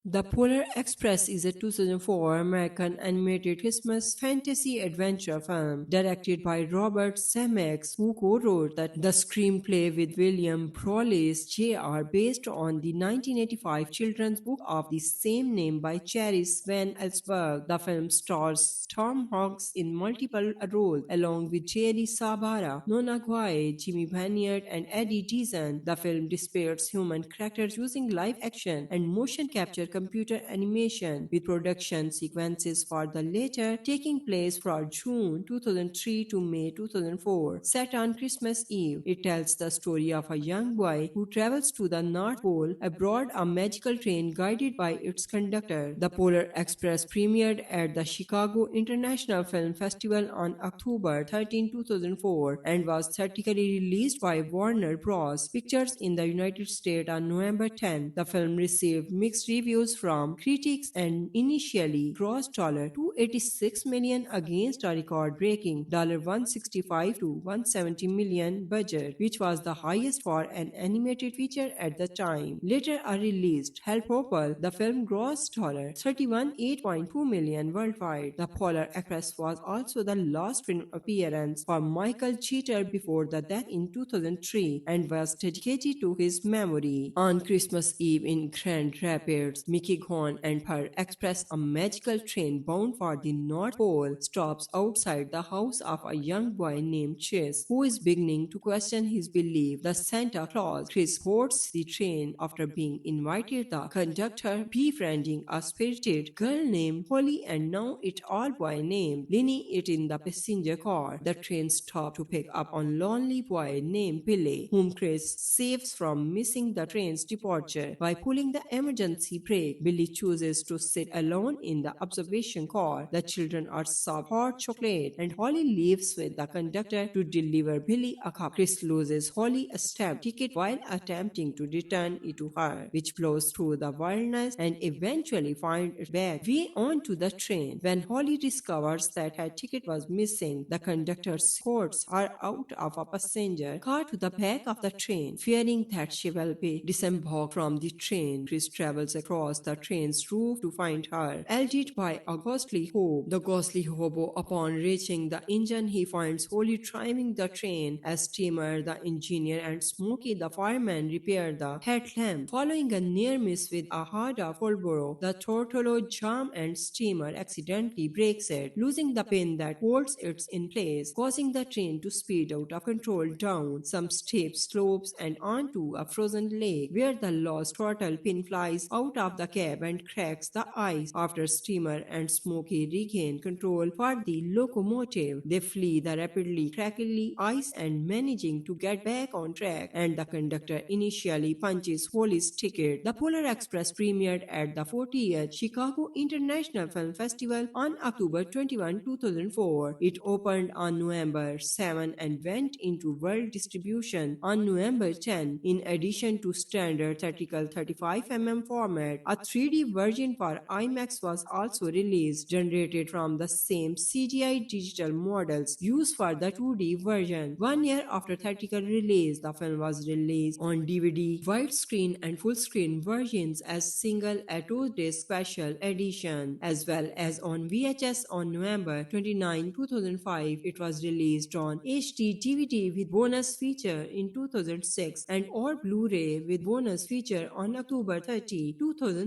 The Polar Express is a 2004 American animated Christmas fantasy adventure film directed by Robert Zemeckis, who co-wrote the screenplay with William Prowlis Jr. based on the 1985 children's book of the same name by Chris Van Allsburg. The film stars Tom Hanks in multiple roles along with Jerry Sabara, Nona Guai, Jimmy Banyard, and Eddie Deezen. The film depicts human characters using live action and motion capture computer animation, with production sequences for the latter taking place from June 2003 to May 2004. Set on Christmas Eve, it tells the story of a young boy who travels to the North Pole aboard a magical train guided by its conductor. The Polar Express premiered at the Chicago International Film Festival on October 13, 2004, and was theatrically released by Warner Bros. Pictures in the United States on November 10. The film received mixed reviews from critics and initially grossed $286 million against a record-breaking $165 to $170 million budget, which was the highest for an animated feature at the time. Later released Help Hopper, the film grossed $31.8 million worldwide. The Polar Express was also the last film appearance for Michael Cheater before the death in 2003 and was dedicated to his memory. On Christmas Eve in Grand Rapids, Mickey Gone and her express, a magical train bound for the North Pole, stops outside the house of a young boy named Chris, who is beginning to question his belief that Santa Claus. Chris boards the train after being invited the conductor, befriending a spirited girl named Holly and now it all boy named Linny it in the passenger car. The train stops to pick up a lonely boy named Billy, whom Chris saves from missing the train's departure by pulling the emergency brake. Billy chooses to sit alone in the observation car. The children are served hot chocolate and Holly leaves with the conductor to deliver Billy a cup. Chris loses Holly a stamp ticket while attempting to return it to her, which blows through the wilderness and eventually finds it back way onto the train. When Holly discovers that her ticket was missing, the conductor escorts her out of a passenger car to the back of the train. Fearing that she will be disembarked from the train, Chris travels across the train's roof to find her, aided by a ghostly hobo. The ghostly hobo, upon reaching the engine, he finds Holly driving the train as Steamer, the engineer, and Smokey, the fireman, repair the headlamp. Following a near miss with a hard of Fulboro, the Tortolo jam and Steamer accidentally breaks it, losing the pin that holds it in place, causing the train to speed out of control down some steep slopes and onto a frozen lake, where the lost throttle pin flies out of the cab and cracks the ice. After Steamer and Smokey regain control for the locomotive, they flee the rapidly crackly ice and managing to get back on track, and the conductor initially punches Holly's ticket. The Polar Express premiered at the 40th Chicago International Film Festival on October 21, 2004. It opened on November 7 and went into world distribution on November 10. In addition to standard theatrical 35 mm format, A 3D version for IMAX was also released, generated from the same CGI digital models used for the 2D version. 1 year after theatrical release, the film was released on DVD, widescreen, and full screen versions as single a 2-disc special edition, as well as on VHS on November 29, 2005. It was released on HD DVD with bonus feature in 2006 and or Blu-ray with bonus feature on October 30, 2007.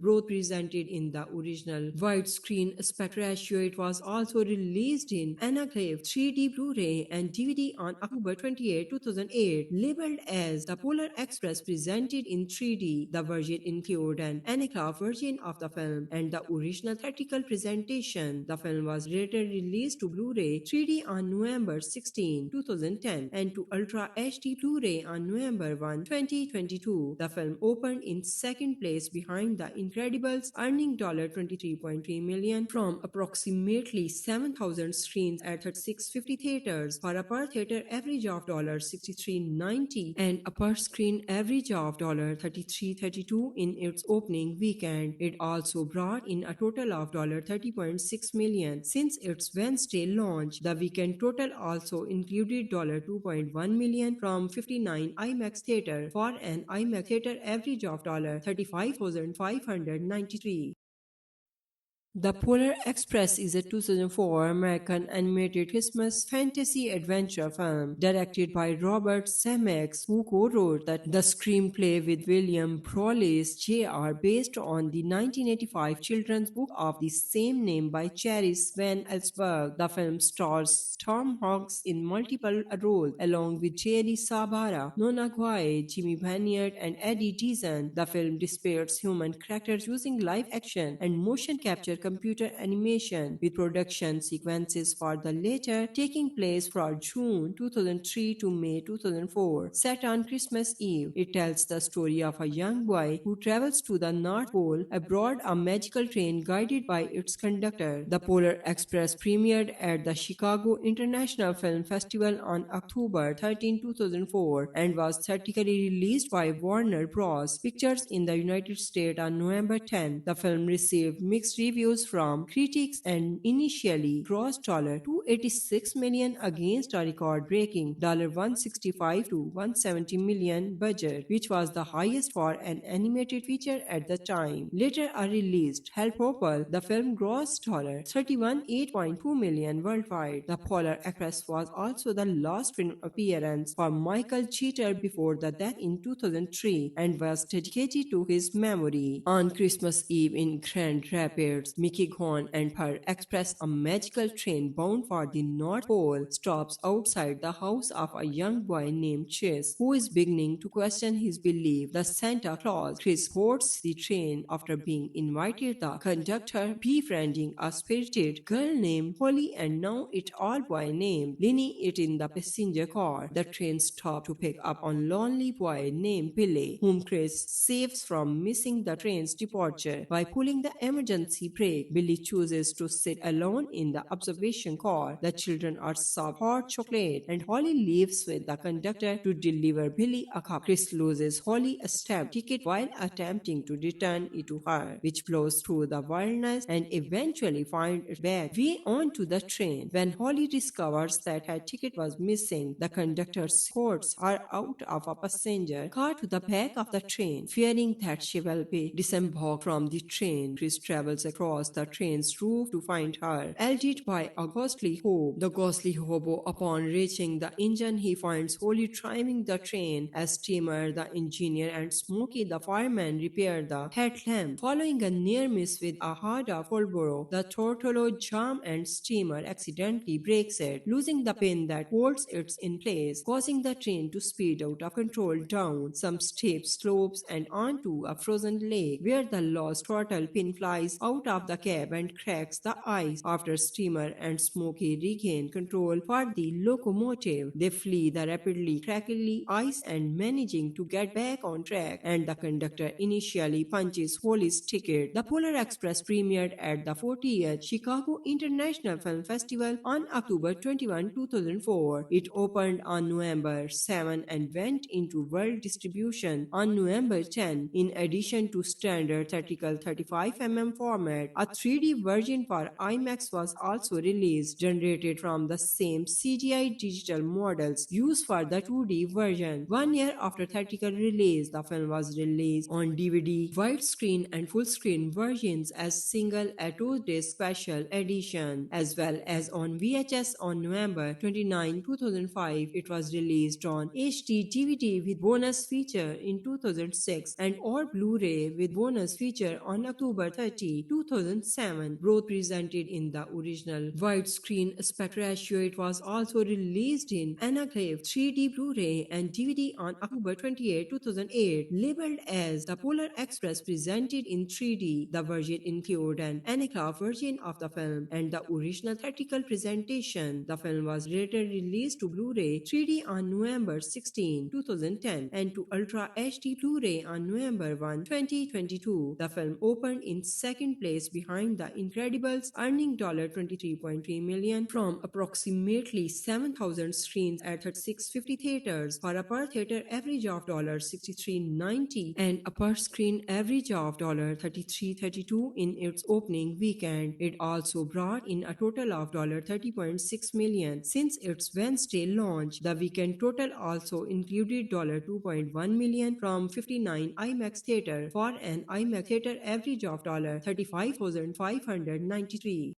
Both presented in the original widescreen aspect ratio. It was also released in Anaglyph 3D Blu-ray and DVD on October 28, 2008, labeled as the Polar Express presented in 3D. The version included an Anaglyph version of the film and the original theatrical presentation. The film was later released to Blu-ray 3D on November 16, 2010 and to Ultra HD Blu-ray on November 1, 2022. The film opened in second place behind The Incredibles, earning $23.3 million from approximately 7,000 screens at 3650 theaters for a per theater average of $63.90 and a per screen average of $33.32 in its opening weekend. It also brought in a total of $30.6 million since its Wednesday launch. The weekend total also included $2.1 million from 59 IMAX theater for an IMAX theater average of $35,593. The Polar Express is a 2004 American animated Christmas fantasy adventure film directed by Robert Zemeckis, who co-wrote the screenplay with William Prowlis Jr. based on the 1985 children's book of the same name by Chris Van Allsburg. The film stars Tom Hanks in multiple roles, along with Jerry Sabara, Nona Guai, Jimmy Banyard, and Eddie Deezen. The film depicts human characters using live action and motion capture computer animation, with production sequences for the latter taking place from June 2003 to May 2004. Set on Christmas Eve, it tells the story of a young boy who travels to the North Pole aboard a magical train guided by its conductor. The Polar Express premiered at the Chicago International Film Festival on October 13, 2004 and was theatrically released by Warner Bros. Pictures in the United States on November 10. The film received mixed reviews from critics and initially grossed $286 million against a record-breaking $165 to $170 million budget, which was the highest for an animated feature at the time. Later released Help Popple, the film grossed $31.8 million worldwide. The Polar Express was also the last film appearance for Michael Cheater before the death in 2003 and was dedicated to his memory. On Christmas Eve in Grand Rapids, Mickey Gone and her express, a magical train bound for the North Pole, stops outside the house of a young boy named Chris, who is beginning to question his belief that Santa Claus. Chris boards the train after being invited the conductor, befriending a spirited girl named Holly and now it all boy named Linny it in the passenger car. The train stops to pick up a lonely boy named Billy, whom Chris saves from missing the train's departure by pulling the emergency brake. Billy chooses to sit alone in the observation car. The children are served hot chocolate and Holly leaves with the conductor to deliver Billy a cup. Chris loses Holly a stamp ticket while attempting to return it to her, which blows through the wilderness and eventually finds it back way onto the train. When Holly discovers that her ticket was missing, the conductor escorts her out of a passenger car to the back of the train. Fearing that she will be disembarked from the train, Chris travels across the train's roof to find her, aided by a ghostly hobo. The ghostly hobo, upon reaching the engine, he finds Holly driving the train as Steamer, the engineer, and Smokey, the fireman, repair the headlamp. Following a near miss with a hard of Marlboro, the throttle jam and Steamer accidentally breaks it, losing the pin that holds it in place, causing the train to speed out of control down some steep slopes and onto a frozen lake, where the lost throttle pin flies out of the the cab and cracks the ice. After Steamer and Smokey regain control for the locomotive, they flee the rapidly crackly ice and managing to get back on track, and the conductor initially punches Holly's ticket. The Polar Express premiered at the 40th Chicago International Film Festival on October 21, 2004. It opened on November 7 and went into world distribution on November 10. In addition to standard theatrical 35 format, a 3D version for IMAX was also released, generated from the same CGI digital models used for the 2D version. 1 year after theatrical release, the film was released on DVD, widescreen, and full screen versions as single a Tuesday special edition, as well as on VHS on November 29, 2005. It was released on HD DVD with bonus feature in 2006 and or Blu-ray with bonus feature on October 30, 2007. Both presented in the original widescreen aspect ratio. It was also released in Anaglyph 3D Blu-ray and DVD on October 28, 2008, labeled as the Polar Express presented in 3D. The version included an Anaglyph version of the film and the original theatrical presentation. The film was later released to Blu-ray 3D on November 16, 2010 and to Ultra HD Blu-ray on November 1, 2022. The film opened in second place behind The Incredibles, earning $23.3 million from approximately 7,000 screens at 3650 theaters for a per theater average of $63.90 and a per screen average of $33.32 in its opening weekend. It also brought in a total of $30.6 million since its Wednesday launch. The weekend total also included $2.1 million from 59 IMAX theater for an IMAX theater average of $35,593.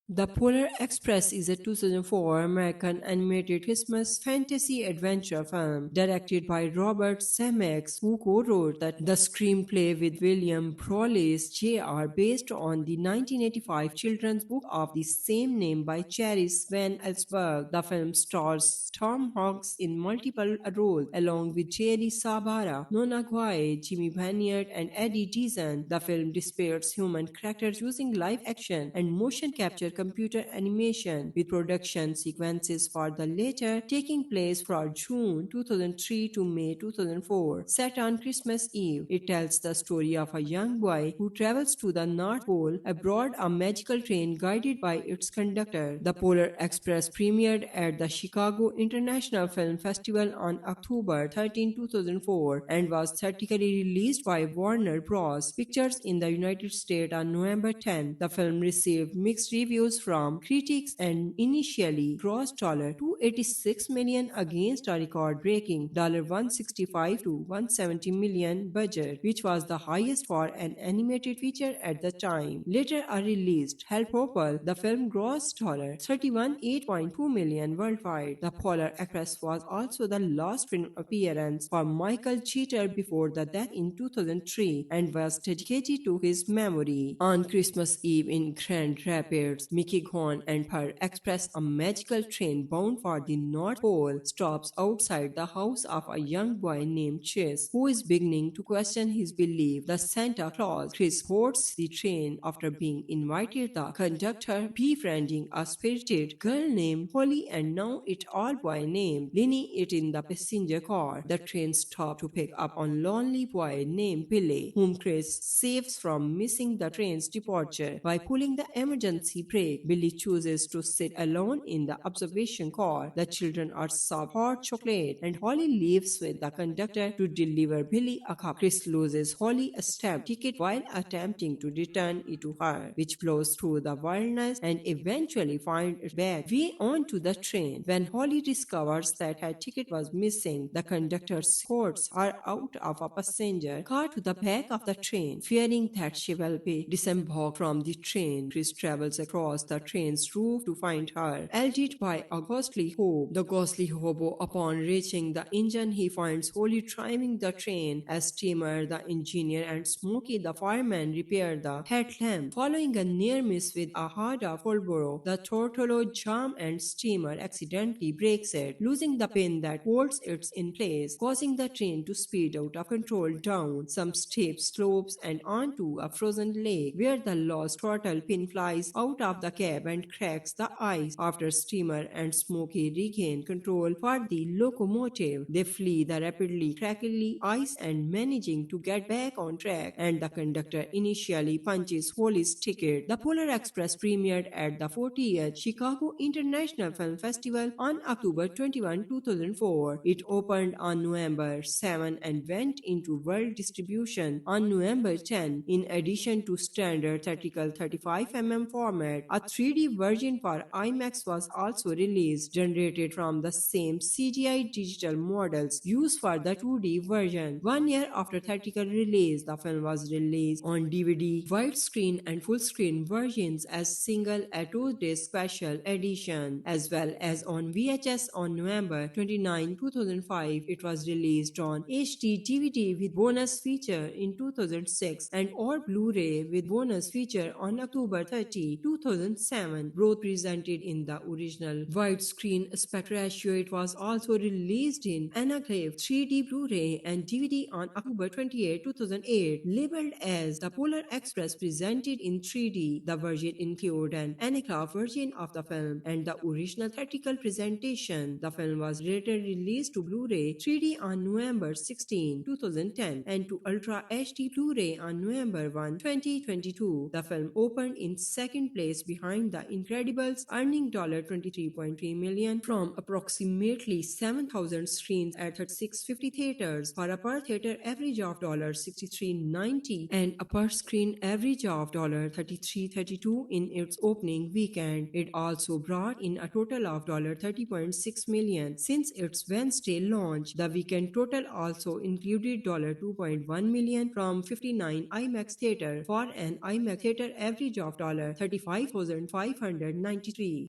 The Polar Express is a 2004 American animated Christmas fantasy adventure film directed by Robert Zemeckis, who co-wrote the screenplay with William Prowlis Jr. based on the 1985 children's book of the same name by Chris Van Allsburg. The film stars Tom Hanks in multiple roles, along with Jerry Sabara, Nona Guai, Jimmy Banyard, and Eddie Deezen. The film depicts human characters using live action and motion capture computer animation, with production sequences for the latter taking place from June 2003 to May 2004. Set on Christmas Eve, it tells the story of a young boy who travels to the North Pole aboard a magical train guided by its conductor. The Polar Express premiered at the Chicago International Film Festival on October 13, 2004 and was theatrically released by Warner Bros. Pictures in the United States on November 10. The film received mixed reviews from critics and initially grossed $286 million against a record-breaking $165 to $170 million budget, which was the highest for an animated feature at the time. Later released Help Popple, the film grossed $31.8 million worldwide. The Polar Express was also the last film appearance for Michael Cheater before the death in 2003 and was dedicated to his memory. On Christmas Eve in Grand Rapids, Mickey Gone and her express, a magical train bound for the North Pole, stops outside the house of a young boy named Chris, who is beginning to question his belief that Santa Claus. Chris boards the train after being invited the conductor, befriending a spirited girl named Holly and now it all boy named Linny it in the passenger car. The train stops to pick up a lonely boy named Billy, whom Chris saves from missing the train's departure by pulling the emergency brake. Billy chooses to sit alone in the observation car. The children are served hot chocolate and Holly leaves with the conductor to deliver Billy a cup. Chris loses Holly a stamp ticket while attempting to return it to her, which blows through the wilderness and eventually finds it back way onto the train. When Holly discovers that her ticket was missing, the conductor escorts her out of a passenger car to the back of the train. Fearing that she will be disembarked from the train, Chris travels across across the train's roof to find her, eluded by a ghostly hobo. The ghostly hobo, upon reaching the engine, he finds Holly driving the train as Steamer, the engineer, and Smokey, the fireman, repair the headlamp. Following a near miss with a harder Fulboro, the Tortolo jam and Steamer accidentally breaks it, losing the pin that holds it in place, causing the train to speed out of control down some steep slopes and onto a frozen lake, where the lost turtle pin flies out of the cab and cracks the ice. After Steamer and Smokey regain control for the locomotive, they flee the rapidly crackly ice and managing to get back on track, and the conductor initially punches Holly's ticket. The Polar Express premiered at the 40th Chicago International Film Festival on October 21, 2004. It opened on November 7 and went into world distribution on November 10. In addition to standard theatrical 35 format, a 3D version for IMAX was also released, generated from the same CGI digital models used for the 2D version. 1 year after theatrical release, the film was released on DVD, widescreen, and full screen versions as single a 2-day special edition, as well as on VHS on November 29, 2005. It was released on HD DVD with bonus feature in 2006 and or Blu-ray with bonus feature on October 30, 2007. Both presented in the original widescreen aspect ratio. It was also released in Anaglyph 3D Blu-ray and DVD on October 28, 2008, labeled as the Polar Express presented in 3D. The version included an Anaglyph version of the film and the original theatrical presentation. The film was later released to Blu-ray 3D on November 16, 2010 and to Ultra HD Blu-ray on November 1, 2022. The film opened in second place behind The Incredibles, earning $23.3 million from approximately 7,000 screens at 3650 theaters for a per theater average of $63.90 and a per screen average of $33.32 in its opening weekend. It also brought in a total of $30.6 million since its Wednesday launch. The weekend total also included $2.1 million from 59 IMAX theater for an IMAX theater average of $35,593.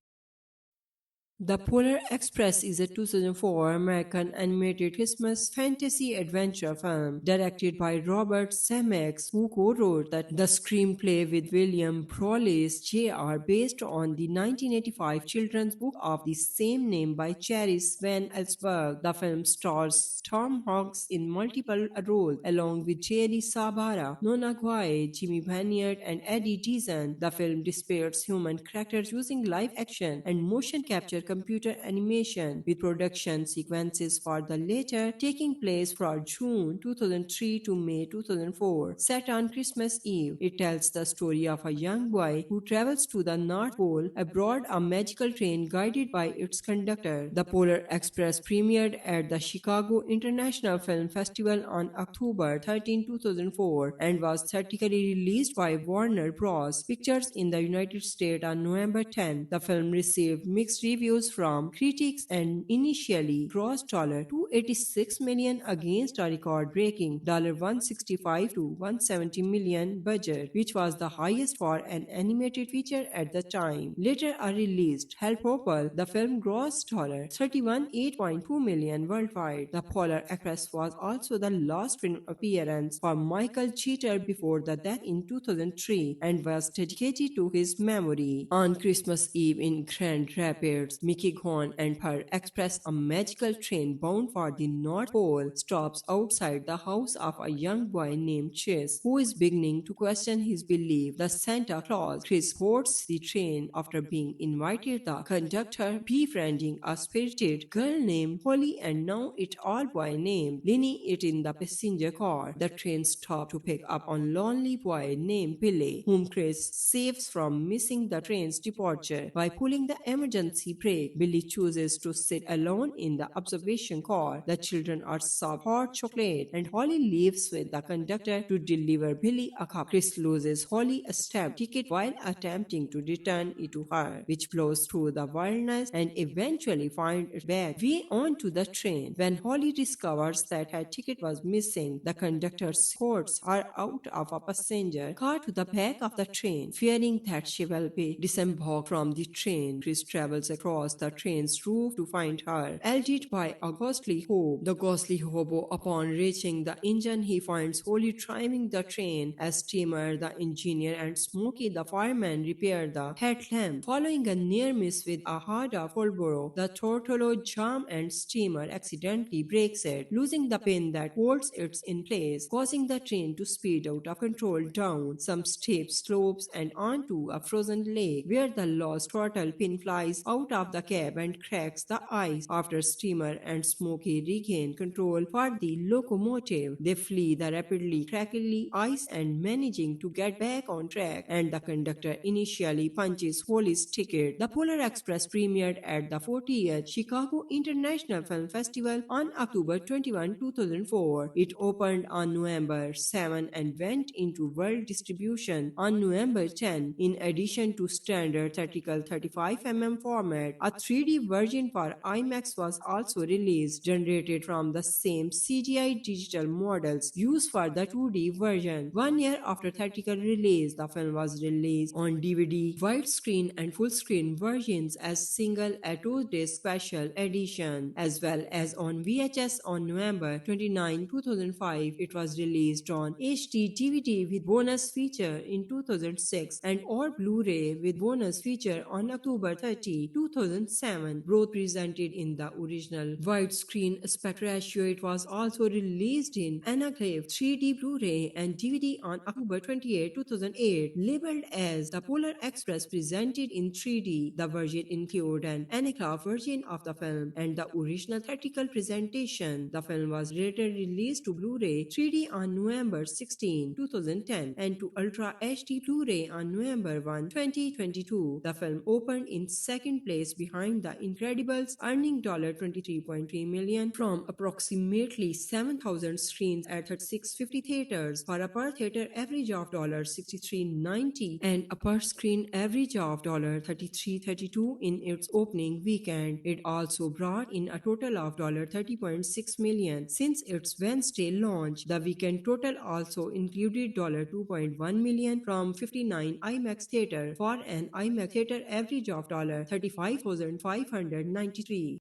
The Polar Express is a 2004 American animated Christmas fantasy adventure film directed by Robert Zemeckis, who co-wrote the screenplay with William Prowlis Jr. based on the 1985 children's book of the same name by Chris Van Allsburg. The film stars Tom Hanks in multiple roles, along with Jerry Sabara, Nona Guai, Jimmy Banyard, and Eddie Deezen. The film depicts human characters using live action and motion capture computer animation, with production sequences for the latter taking place from June 2003 to May 2004. Set on Christmas Eve, it tells the story of a young boy who travels to the North Pole aboard a magical train guided by its conductor. The Polar Express premiered at the Chicago International Film Festival on October 13, 2004 and was theatrically released by Warner Bros. Pictures in the United States on November 10. The film received mixed reviews from critics and initially grossed $286 million against a record-breaking $165 to $170 million budget, which was the highest for an animated feature at the time. Later a released Help Hopper, the film grossed $31.8 million worldwide. The Polar Express was also the last film appearance for Michael Cheater before the death in 2003 and was dedicated to his memory. On Christmas Eve in Grand Rapids, Mickey Gone and her express, a magical train bound for the North Pole, stops outside the house of a young boy named Chris, who is beginning to question his belief that Santa Claus. Chris boards the train after being invited the conductor, befriending a spirited girl named Holly and now it all boy named Linny it in the passenger car. The train stops to pick up a lonely boy named Billy, whom Chris saves from missing the train's departure by pulling the emergency brake. lake. Billy chooses to sit alone in the observation car. The children are served hot chocolate, and Holly leaves with the conductor to deliver Billy a cup. Chris loses Holly a stamp ticket while attempting to return it to her, which blows through the wilderness and eventually finds it back way onto the train. When Holly discovers that her ticket was missing, the conductor escorts her out of a passenger car to the back of the train. Fearing that she will be disembarked from the train, Chris travels across the train's roof to find her, aided by a ghostly hobo. The ghostly hobo, upon reaching the engine, he finds Holly driving the train as Steamer, the engineer, and Smokey, the fireman, repair the headlamp. Following a near miss with a hard of Holborough, the Tortolo jam and Steamer accidentally breaks it, losing the pin that holds it in place, causing the train to speed out of control down some steep slopes and onto a frozen lake, where the lost turtle pin flies out of the cab and cracks the ice. After Steamer and Smokey regain control for the locomotive, they flee the rapidly crackly ice and managing to get back on track, and the conductor initially punches Holly's ticket. The Polar Express premiered at the 40th Chicago International Film Festival on October 21, 2004. It opened on November 7 and went into world distribution on November 10. In addition to standard theatrical 35 format, a 3D version for IMAX was also released, generated from the same CGI digital models used for the 2D version. 1 year after theatrical release, the film was released on DVD, widescreen, and full screen versions as single 2-disc special edition, as well as on VHS on November 29, 2005. It was released on HD DVD with bonus feature in 2006 and or Blu-ray with bonus feature on October 30, 2007. Both presented in the original widescreen aspect ratio. It was also released in Anaglyph 3D Blu-ray and DVD on October 28, 2008, labeled as the Polar Express presented in 3D. The version included an Anaglyph version of the film and the original theatrical presentation. The film was later released to Blu-ray 3D on November 16, 2010 and to Ultra HD Blu-ray on November 1, 2022. The film opened in second place behind The Incredibles, earning $23.3 million from approximately 7,000 screens at 3650 theaters for a per theater average of $63.90 and a per screen average of $33.32 in its opening weekend. It also brought in a total of $30.6 million since its Wednesday launch. The weekend total also included $2.1 million from 59 IMAX theater for an IMAX theater average of $35,593.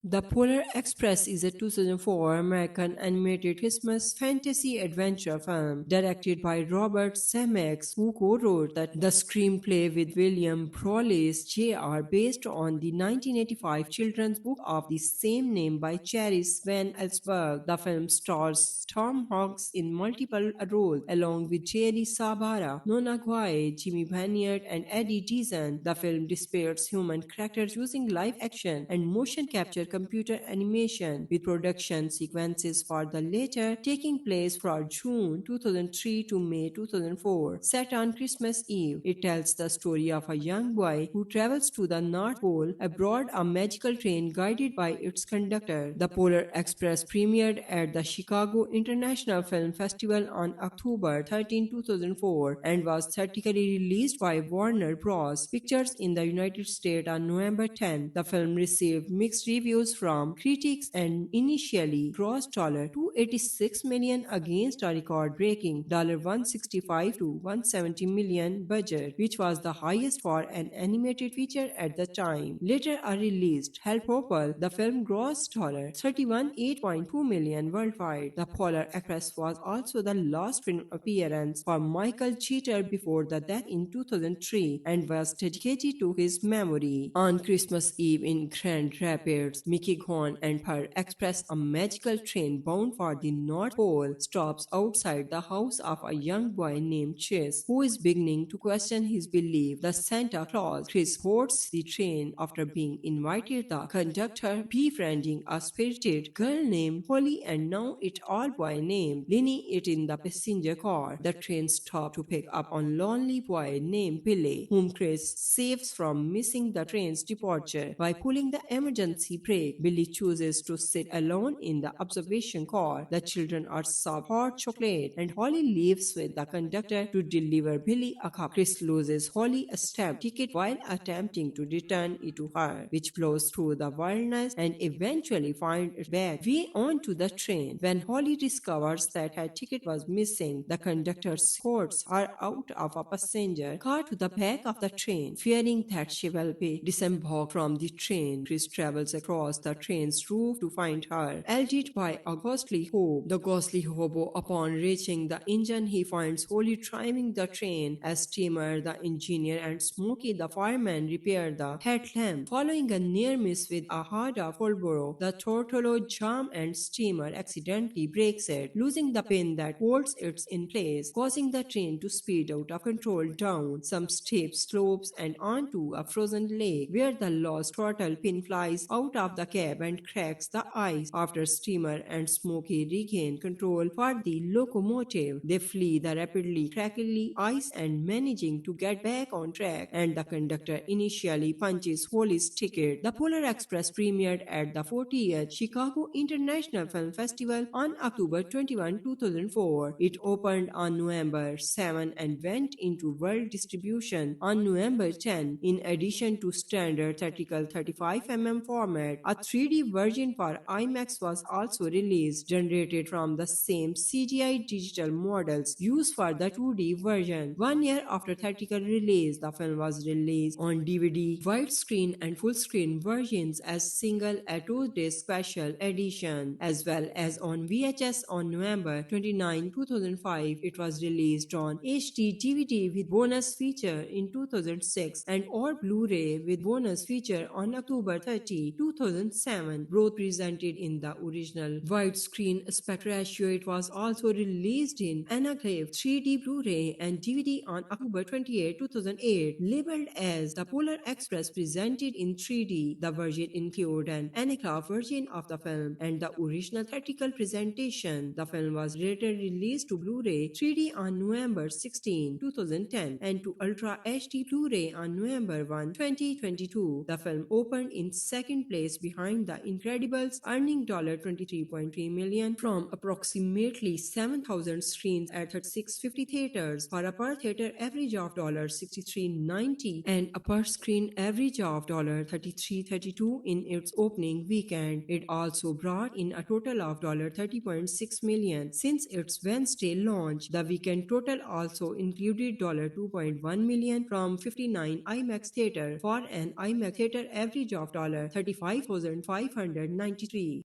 The Polar Express is a 2004 American animated Christmas fantasy adventure film directed by Robert Zemeckis, who co-wrote the screenplay with William Prowlis Jr. based on the 1985 children's book of the same name by Chris Van Allsburg. The film stars Tom Hanks in multiple roles, along with Jerry Sabara, Nona Guai, Jimmy Banyard, and Eddie Deezen. The film depicts human characters using live action and motion capture computer animation, with production sequences for the latter taking place from June 2003 to May 2004. Set on Christmas Eve, it tells the story of a young boy who travels to the North Pole aboard a magical train guided by its conductor. The Polar Express premiered at the Chicago International Film Festival on October 13, 2004 and was theatrically released by Warner Bros. Pictures in the United States on November 10. The film received mixed reviews from critics and initially grossed $286 million against a record-breaking $165 to $170 million budget, which was the highest for an animated feature at the time. Later released Help Hopper, the film grossed $31.8 million worldwide. The Polar Express was also the last film appearance for Michael Cheater before the death in 2003 and was dedicated to his memory. On Christmas Eve in Grand Rapids, Mickey Gone and her express, a magical train bound for the North Pole, stops outside the house of a young boy named Chris, who is beginning to question his belief that Santa Claus. Chris boards the train after being invited the conductor, befriending a spirited girl named Holly and now it all boy named Linny it in the passenger car. The train stops to pick up a lonely boy named Billy, whom Chris saves from missing the train's departure by pulling the emergency brake. Billy chooses to sit alone in the observation car. The children are served hot chocolate and Holly leaves with the conductor to deliver Billy a cup. Chris loses Holly a stamp ticket while attempting to return it to her, which blows through the wilderness and eventually finds it back way onto the train. When Holly discovers that her ticket was missing, the conductor escorts her out of a passenger car to the back of the train. Fearing that she will be disembarked from the train, Chris travels across the train's roof to find her, aided by a ghostly hobo. The ghostly hobo, upon reaching the engine, he finds Holly driving the train as Steamer, the engineer, and Smokey, the fireman, repair the headlamp. Following a near miss with a hard of Holborough, the Tortolo jam and Steamer accidentally breaks it, losing the pin that holds it in place, causing the train to speed out of control down some steep slopes and onto a frozen lake, where the lost turtle pin flies out of the cab and cracks the ice. After Steamer and Smokey regain control for the locomotive, they flee the rapidly crackly ice and managing to get back on track, and the conductor initially punches Holly's ticket. The Polar Express premiered at the 40th Chicago International Film Festival on October 21, 2004. It opened on November 7 and went into world distribution on November 10. In addition to standard theatrical 35 format, a 3D version for IMAX was also released, generated from the same CGI digital models used for the 2D version. 1 year after theatrical release, the film was released on DVD, widescreen, and full-screen versions as single a 2-day special edition, as well as on VHS on November 29, 2005. It was released on HD DVD with bonus feature in 2006 and or Blu-ray with bonus feature on October 30, 2007. Both presented in the original widescreen aspect ratio. It was also released in Anaglyph 3D Blu-ray and DVD on October 28, 2008, labeled as the Polar Express presented in 3D. The version included an Anaglyph version of the film and the original theatrical presentation. The film was later released to Blu-ray 3D on November 16, 2010 and to Ultra HD Blu-ray on November 1, 2022. The film opened in second place behind The Incredibles, earning $23.3 million from approximately 7,000 screens at 3650 theaters for a per theater average of $63.90 and a per screen average of $33.32 in its opening weekend. It also brought in a total of $30.6 million since its Wednesday launch. The weekend total also included $2.1 million from 59 IMAX theater for an IMAX theater average of $35,593.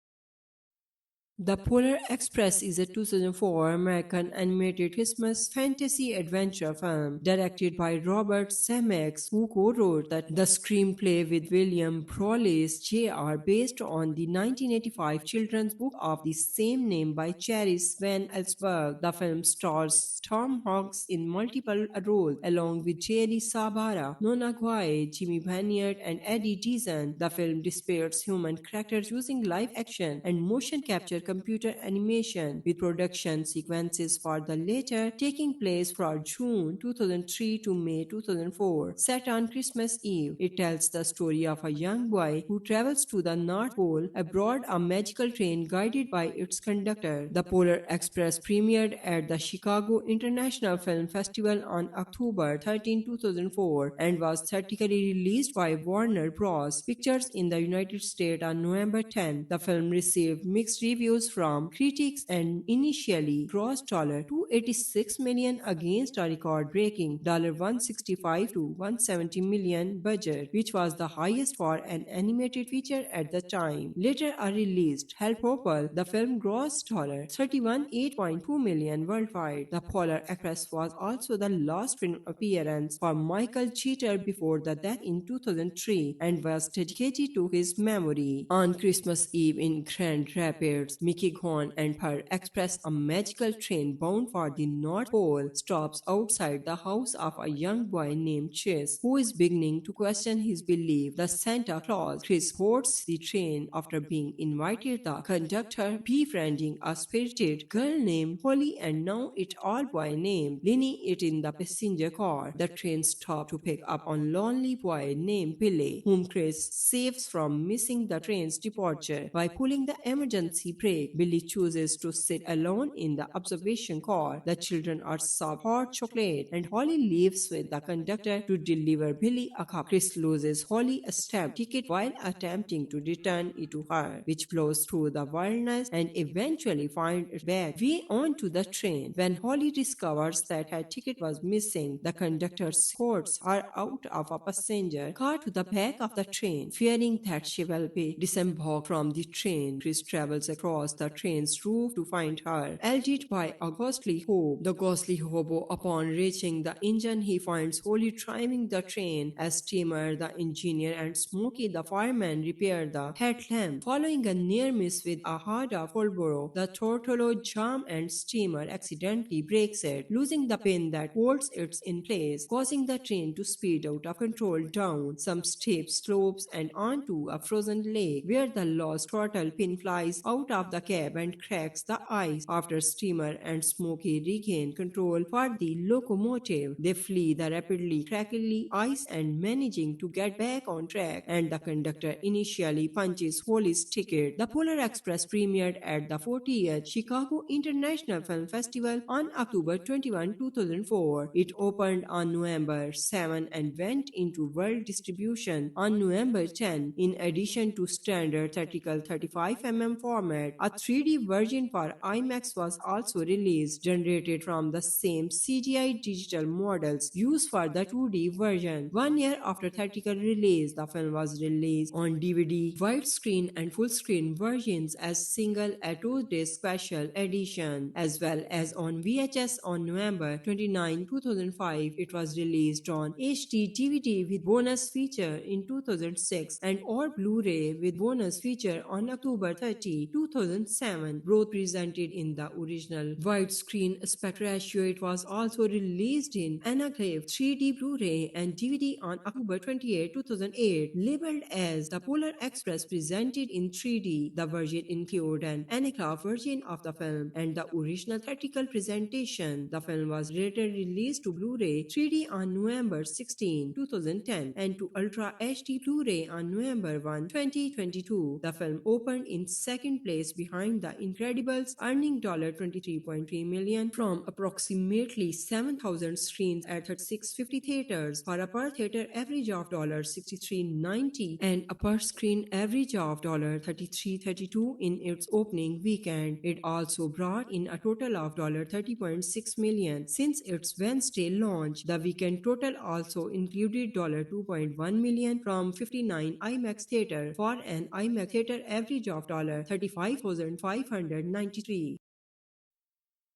The Polar Express is a 2004 American animated Christmas fantasy adventure film directed by Robert Zemeckis, who co-wrote the screenplay with William Prowlis Jr. based on the 1985 children's book of the same name by Chris Van Allsburg. The film stars Tom Hanks in multiple roles, along with Jerry Sabara, Nona Guai, Jimmy Banyard, and Eddie Deezen. The film depicts human characters using live action and motion capture computer animation, with production sequences for the latter taking place from June 2003 to May 2004. Set on Christmas Eve, it tells the story of a young boy who travels to the North Pole aboard a magical train guided by its conductor. The Polar Express premiered at the Chicago International Film Festival on October 13, 2004 and was theatrically released by Warner Bros. Pictures in the United States on November 10. The film received mixed reviews reviews from critics and initially grossed $286 million against a record-breaking $165 to $170 million budget, which was the highest for an animated feature at the time. Later a released Help Popple, the film grossed $31.8.2 million worldwide. The Polar Express was also the last film appearance for Michael Cheater before the death in 2003 and was dedicated to his memory. On Christmas Eve in Grand Rapids, Mickey Gone and her express, a magical train bound for the North Pole, stops outside the house of a young boy named Chase, who is beginning to question his belief that Santa Claus. Chris boards the train after being invited the conductor, befriending a spirited girl named Holly and now it all boy named Linny it in the passenger car. The train stops to pick up a lonely boy named Billy, whom Chris saves from missing the train's departure by pulling the emergency brake. Billy chooses to sit alone in the observation car. The children are served hot chocolate and Holly leaves with the conductor to deliver Billy a cup. Chris loses Holly a stamp ticket while attempting to return it to her, which blows through the wilderness and eventually finds it back way onto the train. When Holly discovers that her ticket was missing, the conductor escorts her out of a passenger car to the back of the train. Fearing that she will be disembarked from the train, Chris travels across the train's roof to find her, aided by a ghostly hobo. The ghostly hobo, upon reaching the engine, he finds Holly driving the train as Steamer, the engineer, and Smokey, the fireman, repair the headlamp. Following a near miss with a hard of Holborough, the Tortolo jam and Steamer accidentally breaks it, losing the pin that holds it in place, causing the train to speed out of control down some steep slopes and onto a frozen lake, where the lost turtle pin flies out of the cab and cracks the ice. After Steamer and Smokey regain control for the locomotive, they flee the rapidly crackly ice and managing to get back on track, and the conductor initially punches Holly's ticket. The Polar Express premiered at the 40th Chicago International Film Festival on October 21, 2004. It opened on November 7 and went into world distribution on November 10. In addition to standard theatrical 35 format, a 3D version for IMAX was also released, generated from the same CGI digital models used for the 2D version. 1 year after theatrical release, the film was released on DVD, widescreen, and full-screen versions as single a 2-day special edition, as well as on VHS on November 29, 2005. It was released on HD DVD with bonus feature in 2006 and or Blu-ray with bonus feature on October 30, 2007. Both presented in the original widescreen aspect ratio. It was also released in Anaglyph 3D Blu-ray and DVD on October 28, 2008, labeled as The Polar Express presented in 3D. The version included an Anaglyph version of the film and the original theatrical presentation. The film was later released to Blu-ray 3D on November 16, 2010 and to Ultra HD Blu-ray on November 1, 2022. The film opened in second place behind The Incredibles, earning $23.3 million from approximately 7,000 screens at 3650 theaters for a per theater average of $63.90 and a per screen average of $33.32 in its opening weekend. It also brought in a total of $30.6 million since its Wednesday launch. The weekend total also included $2.1 million from 59 IMAX theater for an IMAX theater average of $35,593.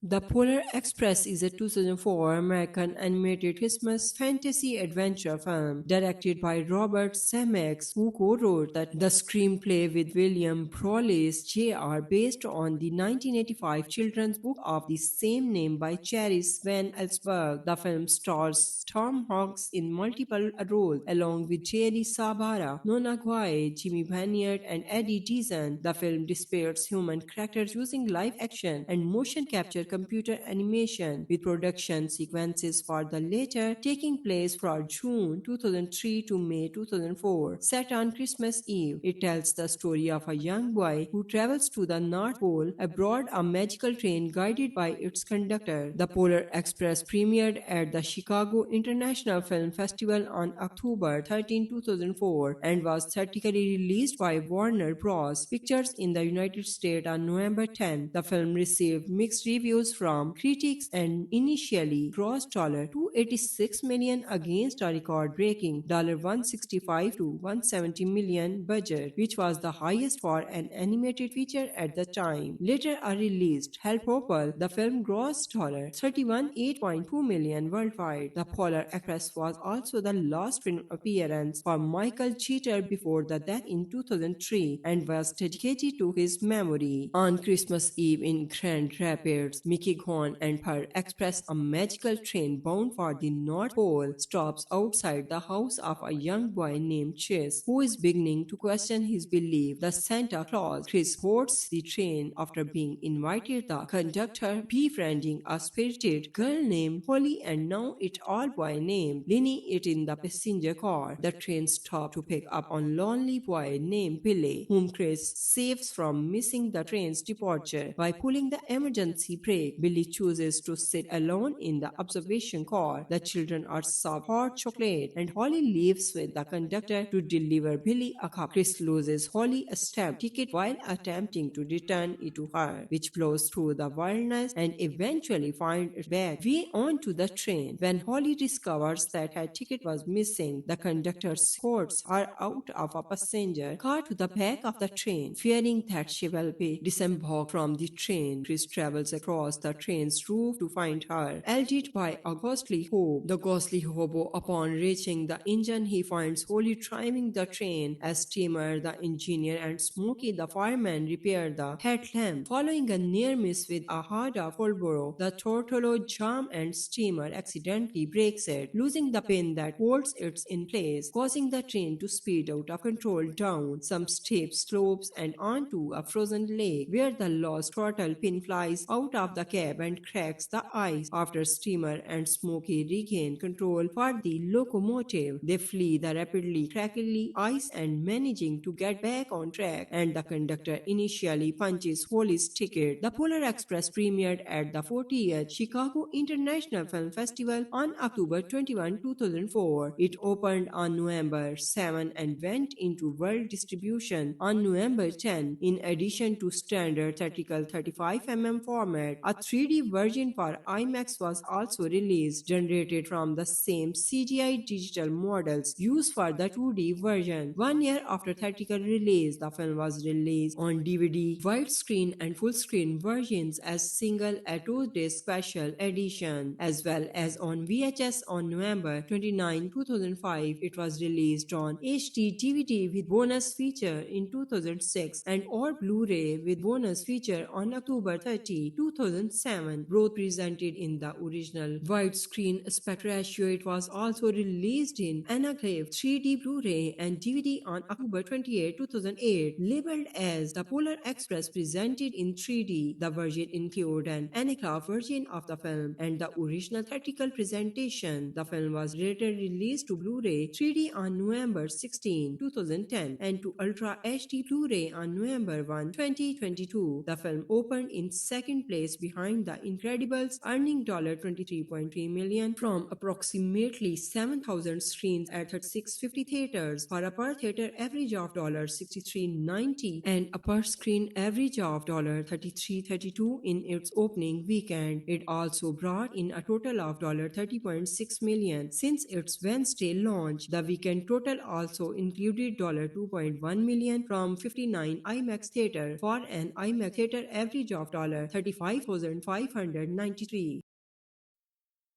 The Polar Express is a 2004 American animated Christmas fantasy adventure film directed by Robert Zemeckis, who co-wrote the screenplay with William Prowlis Jr. based on the 1985 children's book of the same name by Chris Van Allsburg. The film stars Tom Hanks in multiple roles, along with Jerry Sabara, Nona Guai, Jimmy Banyard, and Eddie Deezen. The film depicts human characters using live action and motion capture computer animation, with production sequences for the latter taking place from June 2003 to May 2004. Set on Christmas Eve, it tells the story of a young boy who travels to the North Pole aboard a magical train guided by its conductor. The Polar Express premiered at the Chicago International Film Festival on October 13, 2004, and was theatrically released by Warner Bros. Pictures in the United States on November 10. The film received mixed reviews from critics and initially grossed $286 million against a record-breaking $165 to $170 million budget, which was the highest for an animated feature at the time. Later released Help Popple, the film grossed $31.8 million worldwide. The Polar Express was also the last film appearance for Michael Cheater before the death in 2003 and was dedicated to his memory. On Christmas Eve in Grand Rapids, Mickey Gone and her express, a magical train bound for the North Pole, stops outside the house of a young boy named Chris, who is beginning to question his belief that Santa Claus. Chris boards the train after being invited the conductor, befriending a spirited girl named Holly and now it all boy named Linny it in the passenger car. The train stops to pick up a lonely boy named Billy, whom Chris saves from missing the train's departure by pulling the emergency brake. Billy chooses to sit alone in the observation car. The children are served hot chocolate and Holly leaves with the conductor to deliver Billy a cup. Chris loses Holly a stamp ticket while attempting to return it to her, which blows through the wilderness and eventually finds it back way onto the train. When Holly discovers that her ticket was missing, the conductor escorts her out of a passenger car to the back of the train. Fearing that she will be disembarked from the train, Chris travels across the train's roof to find her, aided by a ghostly hobo. The ghostly hobo, upon reaching the engine, he finds Holly driving the train as Steamer, the engineer, and Smokey, the fireman, repair the headlamp. Following a near miss with a hard of Marlboro, the Tortolo jam and Steamer accidentally breaks it, losing the pin that holds it in place, causing the train to speed out of control down some steep slopes and onto a frozen lake, where the lost turtle pin flies out of the cab and cracks the ice. After Steamer and Smokey regain control for the locomotive, they flee the rapidly crackly ice and managing to get back on track, and the conductor initially punches Holly's ticket. The Polar Express premiered at the 40th Chicago International Film Festival on October 21, 2004. It opened on November 7 and went into world distribution on November 10. In addition to standard theatrical 35 format, a 3D version for IMAX was also released, generated from the same CGI digital models used for the 2D version. 1 year after theatrical release, the film was released on DVD, widescreen, and full-screen versions as single 2-disc special edition, as well as on VHS on November 29, 2005. It was released on HD DVD with bonus feature in 2006 and or Blu-ray with bonus feature on October 30, 2007. Both presented in the original widescreen aspect ratio. It was also released in Anaglyph 3D Blu-ray and DVD on October 28, 2008, labeled as the Polar Express presented in 3D. The version included an Anaglyph version of the film and the original theatrical presentation. The film was later released to Blu-ray 3D on November 16, 2010 and to Ultra HD Blu-ray on November 1, 2022. The film opened in second place behind The Incredibles, earning $23.3 million from approximately 7,000 screens at 3650 theaters for a per theater average of $63.90 and a per screen average of $33.32 in its opening weekend. It also brought in a total of $30.6 million since its Wednesday launch. The weekend total also included $2.1 million from 59 IMAX theater for an IMAX theater average of $35,593.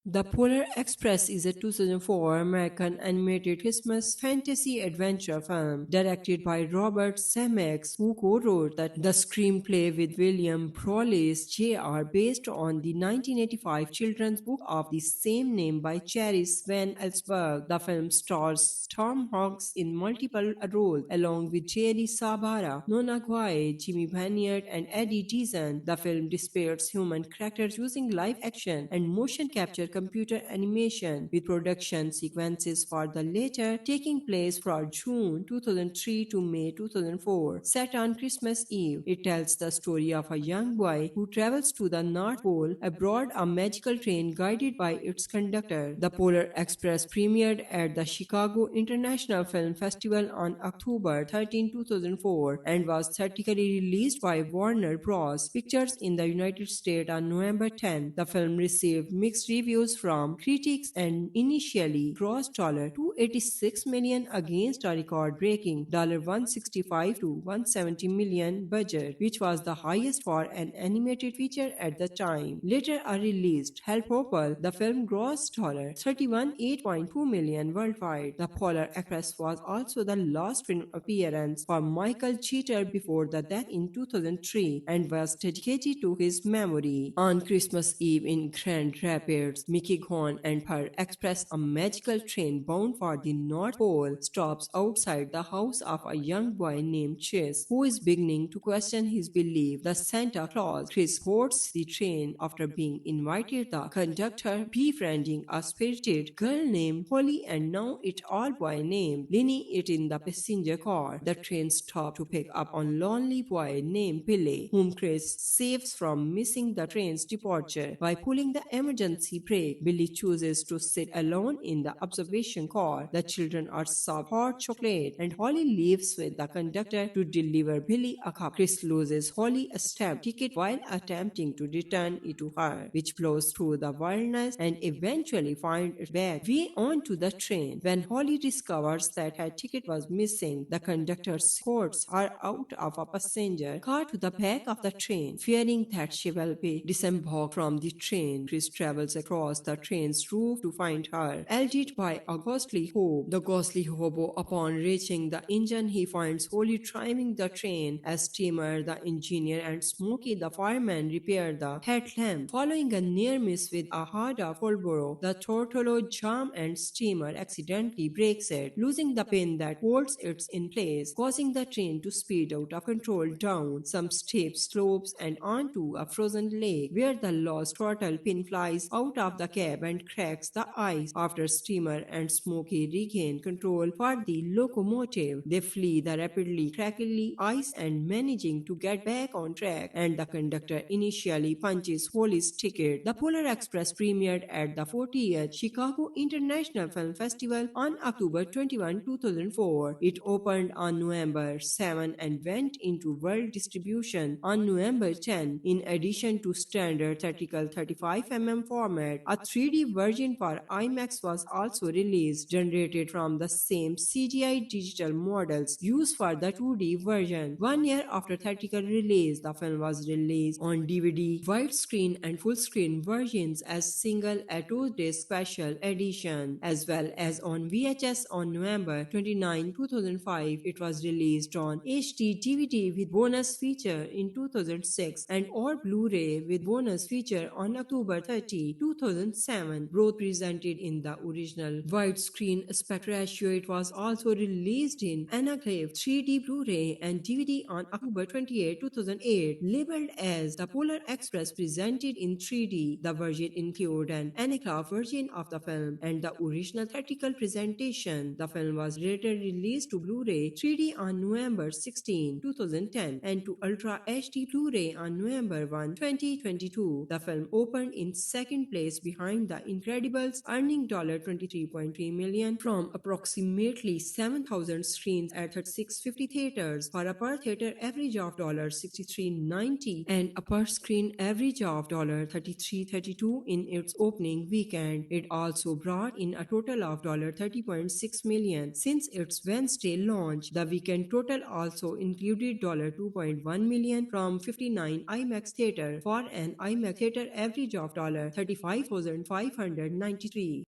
The Polar Express is a 2004 American animated Christmas fantasy adventure film directed by Robert Zemeckis, who co-wrote the screenplay with William Prowlis Jr. based on the 1985 children's book of the same name by Chris Van Allsburg. The film stars Tom Hanks in multiple roles, along with Jerry Sabara, Nona Guai, Jimmy Banyard, and Eddie Deezen. The film depicts human characters using live action and motion capture computer animation, with production sequences for the latter taking place from June 2003 to May 2004. Set on Christmas Eve, it tells the story of a young boy who travels to the North Pole aboard a magical train guided by its conductor. The Polar Express premiered at the Chicago International Film Festival on October 13, 2004, and was theatrically released by Warner Bros. Pictures in the United States on November 10. The film received mixed reviews from critics and initially grossed $286 million against a record-breaking $165 to $170 million budget, which was the highest for an animated feature at the time. Later a released Help Opal, the film grossed $31.8 million worldwide. The Polar Express was also the last film appearance for Michael Cheater before the death in 2003 and was dedicated to his memory. On Christmas Eve in Grand Rapids, Mickey Gone and her express, a magical train bound for the North Pole, stops outside the house of a young boy named Chris, who is beginning to question his belief that Santa Claus. Chris boards the train after being invited the conductor, befriending a spirited girl named Holly and now it all boy named Linny it in the passenger car. The train stops to pick up a lonely boy named Billy, whom Chris saves from missing the train's departure by pulling the emergency brake. Billy chooses to sit alone in the observation car. The children are served hot chocolate and Holly leaves with the conductor to deliver Billy a cup. Chris loses Holly a stamp ticket while attempting to return it to her, which blows through the wilderness and eventually finds its back way onto the train. When Holly discovers that her ticket was missing, the conductor escorts her out of a passenger car to the back of the train. Fearing that she will be disembarked from the train, Chris travels across the train's roof to find her, aided by a ghostly hobo. The ghostly hobo, upon reaching the engine, he finds Holly driving the train as Steamer, the engineer, and Smokey, the fireman, repair the headlamp. Following a near miss with a hard of Marlboro, the Tortolo jam and Steamer accidentally breaks it, losing the pin that holds it in place, causing the train to speed out of control down some steep slopes and onto a frozen lake, where the lost turtle pin flies out of the cab and cracks the ice. After Steamer and Smokey regain control for the locomotive, they flee the rapidly crackly ice and managing to get back on track, and the conductor initially punches Holly's ticket. The Polar Express premiered at the 40th Chicago International Film Festival on October 21, 2004. It opened on November 7 and went into world distribution on November 10. In addition to standard theatrical 35 format, a 3D version for IMAX was also released, generated from the same CGI digital models used for the 2D version. 1 year after theatrical release, the film was released on DVD, widescreen, and full-screen versions as single a 2-day special edition, as well as on VHS on November 29, 2005. It was released on HD DVD with bonus feature in 2006 and or Blu-ray with bonus feature on October 30, 2007. Both presented in the original widescreen aspect ratio. It was also released in Anaglyph 3D Blu-ray and DVD on October 28, 2008, labeled as the Polar Express presented in 3D. The version included an Anaglyph version of the film and the original theatrical presentation. The film was later released to Blu-ray 3D on November 16, 2010 and to Ultra HD Blu-ray on November 1, 2022. The film opened in second place behind The Incredibles, earning $23.3 million from approximately 7,000 screens at 3650 theaters for a per theater average of $63.90 and a per screen average of $33.32 in its opening weekend. It also brought in a total of $30.6 million since its Wednesday launch. The weekend total also included $2.1 million from 59 IMAX theater for an IMAX theater average of $35 2593.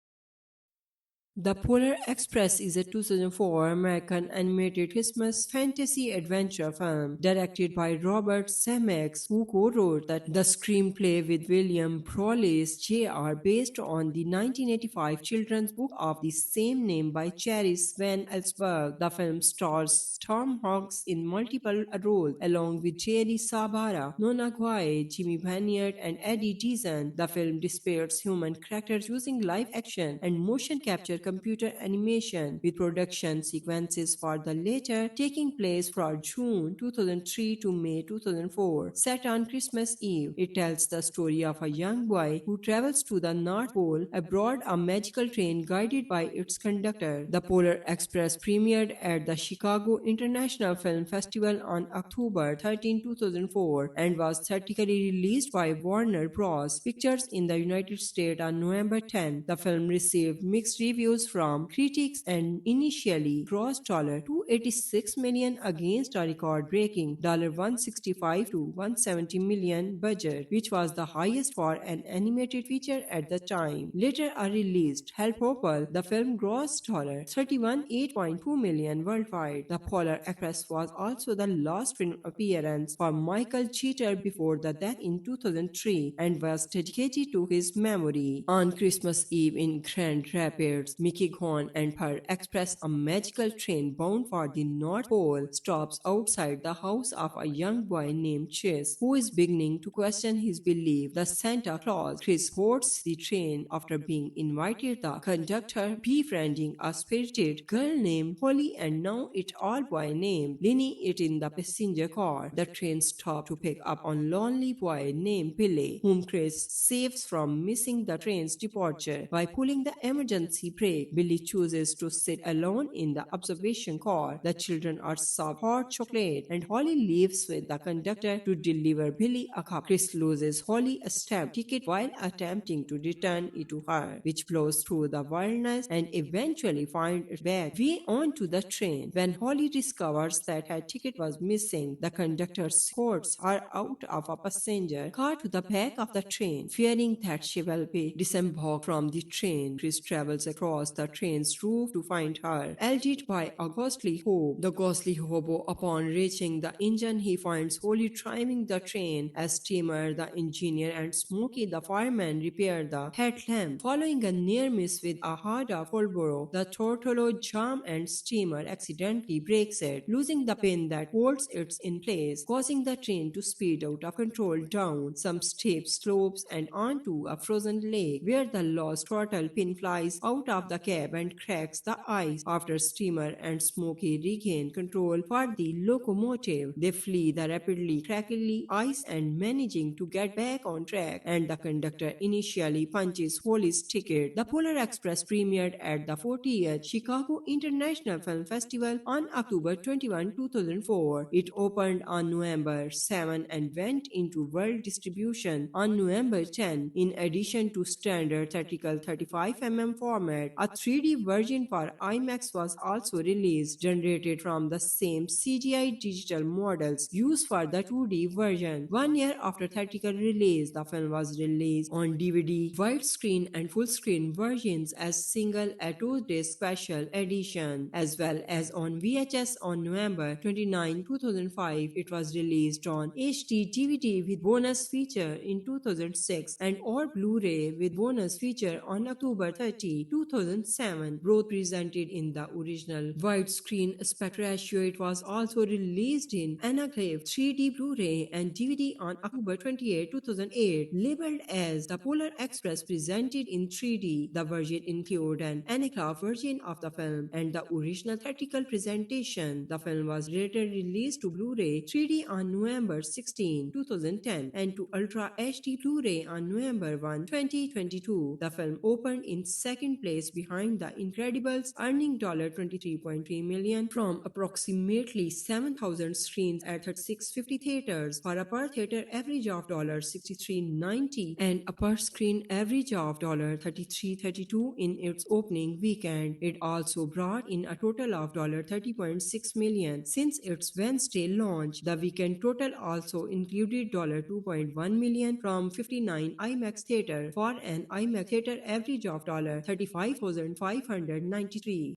The Polar Express is a 2004 American animated Christmas fantasy adventure film directed by Robert Zemeckis, who co-wrote the screenplay with William Prowlis Jr. based on the 1985 children's book of the same name by Chris Van Allsburg. The film stars Tom Hanks in multiple roles, along with Jerry Sabara, Nona Guai, Jimmy Banyard, and Eddie Deezen. The film depicts human characters using live action and motion capture computer animation, with production sequences for the latter taking place from June 2003 to May 2004. Set on Christmas Eve, it tells the story of a young boy who travels to the North Pole aboard a magical train guided by its conductor. The Polar Express premiered at the Chicago International Film Festival on October 13, 2004, and was theatrically released by Warner Bros. Pictures in the United States on November 10. The film received mixed reviews from critics and initially grossed $286 million against a record-breaking $165 to $170 million budget, which was the highest for an animated feature at the time. Later a released Help Popple, the film grossed $31.8 million worldwide. The Polar Express was also the last film appearance for Michael Cheater before the death in 2003 and was dedicated to his memory. On Christmas Eve in Grand Rapids, Mickey Gone and her express, a magical train bound for the North Pole, stops outside the house of a young boy named Chris, who is beginning to question his belief that Santa Claus. Chris boards the train after being invited the conductor, befriending a spirited girl named Holly and now it all boy named Linny it in the passenger car. The train stops to pick up a lonely boy named Billy, whom Chris saves from missing the train's departure by pulling the emergency brake. Billy chooses to sit alone in the observation car. The children are served hot chocolate and Holly leaves with the conductor to deliver Billy a cup. Chris loses Holly a stamp ticket while attempting to return it to her, which blows through the wilderness and eventually finds its back way onto the train. When Holly discovers that her ticket was missing, the conductor escorts her out of a passenger car to the back of the train. Fearing that she will be disembarked from the train, Chris travels across the train's roof to find her, aided by a ghostly hobo. The ghostly hobo, upon reaching the engine, he finds Holly driving the train as Steamer, the engineer, and Smokey, the fireman, repair the headlamp. Following a near miss with a hard of Marlboro, the Tortolo jam and Steamer accidentally breaks it, losing the pin that holds it in place, causing the train to speed out of control down some steep slopes and onto a frozen lake, where the lost turtle pin flies out of the cab and cracks the ice. After Steamer and Smokey regain control for the locomotive, they flee the rapidly crackly ice and managing to get back on track, and the conductor initially punches Holly's ticket. The Polar Express premiered at the 40th Chicago International Film Festival on October 21, 2004. It opened on November 7 and went into world distribution on November 10. In addition to standard theatrical 35 format, a 3D version for IMAX was also released, generated from the same CGI digital models used for the 2D version. 1 year after theatrical release, the film was released on DVD, widescreen, and full-screen versions as single a 2-day special edition, as well as on VHS on November 29, 2005. It was released on HD DVD with bonus feature in 2006 and or Blu-ray with bonus feature on October 30, 2007. Both presented in the original widescreen aspect ratio. It was also released in Anaglyph 3D Blu-ray and DVD on October 28, 2008, labeled as the Polar Express presented in 3D. The version included an Anaglyph version of the film and the original theatrical presentation. The film was later released to Blu-ray 3D on November 16, 2010 and to Ultra HD Blu-ray on November 1, 2022. The film opened in second place behind The Incredibles, earning $23.3 million from approximately 7,000 screens at 3650 theaters for a per theater average of $63.90 and a per screen average of $33.32 in its opening weekend. It also brought in a total of $30.6 million since its Wednesday launch. The weekend total also included $2.1 million from 59 IMAX theater for an IMAX theater average of $35,593.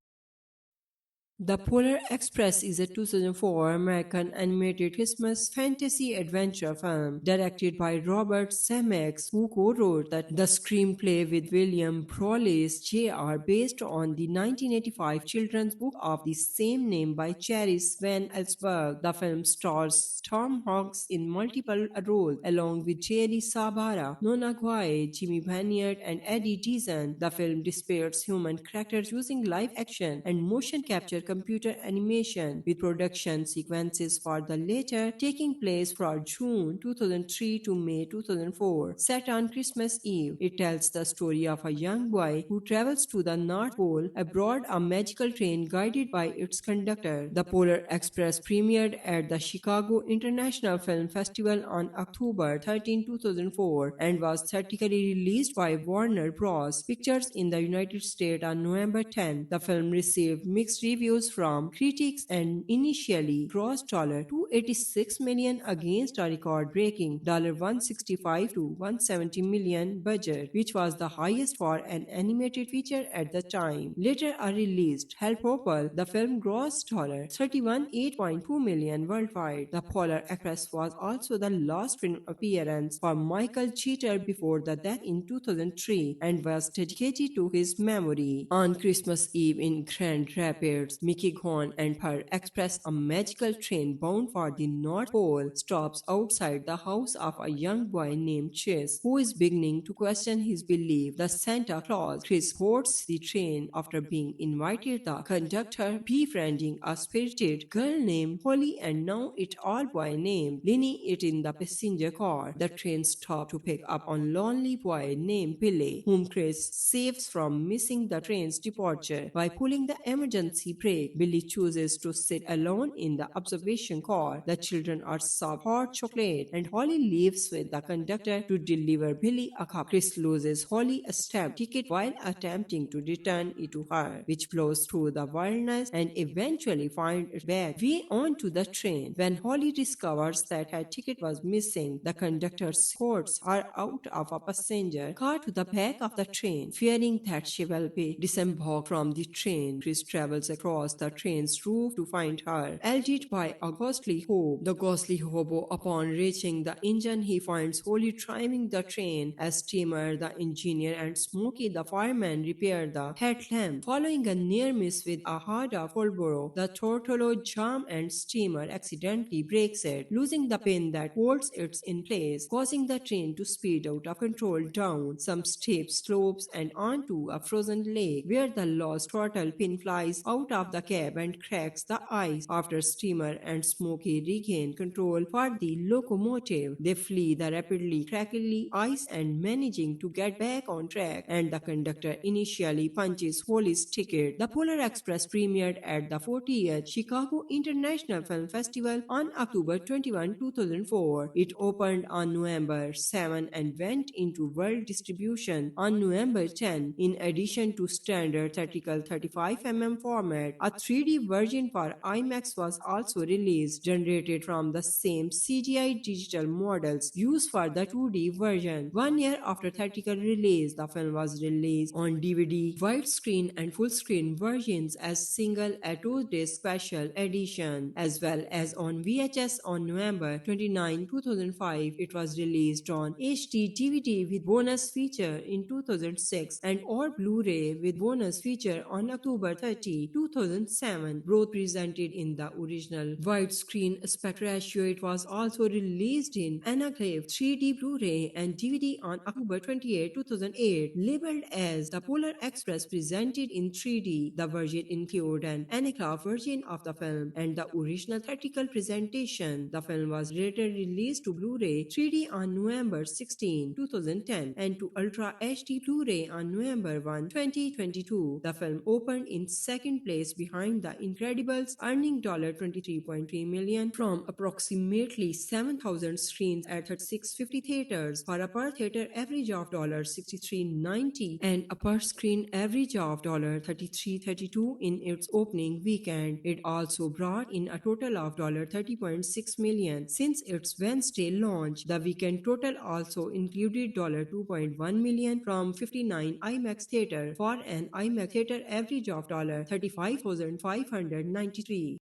The Polar Express is a 2004 American animated Christmas fantasy adventure film directed by Robert Zemeckis, who co-wrote the screenplay with William Prowlis Jr. based on the 1985 children's book of the same name by Chris Van Allsburg. The film stars Tom Hanks in multiple roles, along with Jerry Sabara, Nona Guai, Jimmy Banyard, and Eddie Deezen. The film depicts human characters using live action and motion capture computer animation, with production sequences for the latter taking place from June 2003 to May 2004. Set on Christmas Eve, it tells the story of a young boy who travels to the North Pole aboard a magical train guided by its conductor. The Polar Express premiered at the Chicago International Film Festival on October 13, 2004, and was theatrically released by Warner Bros. Pictures in the United States on November 10. The film received mixed reviews from critics and initially grossed $286 million against a record-breaking $165 to $170 million budget, which was the highest for an animated feature at the time. Later released Help Popple, the film grossed $31.8 million worldwide. The Polar Express was also the last film appearance for Michael Cheater before the death in 2003 and was dedicated to his memory. On Christmas Eve in Grand Rapids, Mickey Gone and her express, a magical train bound for the North Pole, stops outside the house of a young boy named Chris, who is beginning to question his belief that Santa Claus. Chris boards the train after being invited the conductor, befriending a spirited girl named Holly and now it all boy named Linny it in the passenger car. The train stops to pick up a lonely boy named Billy, whom Chris saves from missing the train's departure by pulling the emergency brake. Billy chooses to sit alone in the observation car. The children are served hot chocolate and Holly leaves with the conductor to deliver Billy a cup. Chris loses Holly a stamp ticket while attempting to return it to her, which blows through the wilderness and eventually finds it back way onto the train. When Holly discovers that her ticket was missing, the conductor escorts her out of a passenger car to the back of the train. Fearing that she will be disembarked from the train, Chris travels across the train's roof to find her, aided by a ghostly hobo. The ghostly hobo, upon reaching the engine, he finds Holly driving the train as Steamer, the engineer, and Smokey, the fireman, repair the headlamp. Following a near miss with a hard of Marlboro, the Tortolo jam and Steamer accidentally breaks it, losing the pin that holds it in place, causing the train to speed out of control down some steep slopes and onto a frozen lake, where the lost turtle pin flies out of the cab and cracks the ice. After Steamer and Smokey regain control for the locomotive, they flee the rapidly crackly ice and managing to get back on track, and the conductor initially punches Holly's ticket. The Polar Express premiered at the 40th Chicago International Film Festival on October 21, 2004. It opened on November 7 and went into world distribution on November 10. In addition to standard theatrical 35 format, a 3D version for IMAX was also released, generated from the same CGI digital models used for the 2D version. 1 year after theatrical release, the film was released on DVD, widescreen, and full-screen versions as single a 2-disc special edition, as well as on VHS on November 29, 2005. It was released on HD DVD with bonus feature in 2006 and or Blu-ray with bonus feature on October 30, 2006. 2007, both presented in the original widescreen aspect ratio. It was also released in Anaglyph 3D Blu-ray and DVD on October 28, 2008, labeled as The Polar Express presented in 3D. The version included an Anaglyph version of the film and the original theatrical presentation. The film was later released to Blu-ray 3D on November 16, 2010 and to Ultra HD Blu-ray on November 1, 2022. The film opened in second place behind The Incredibles, earning $23.3 million from approximately 7,000 screens at 3650 theaters for a per theater average of $63.90 and a per screen average of $33.32 in its opening weekend. It also brought in a total of $30.6 million since its Wednesday launch. The weekend total also included $2.1 million from 59 IMAX theater for an IMAX theater average of $35,593.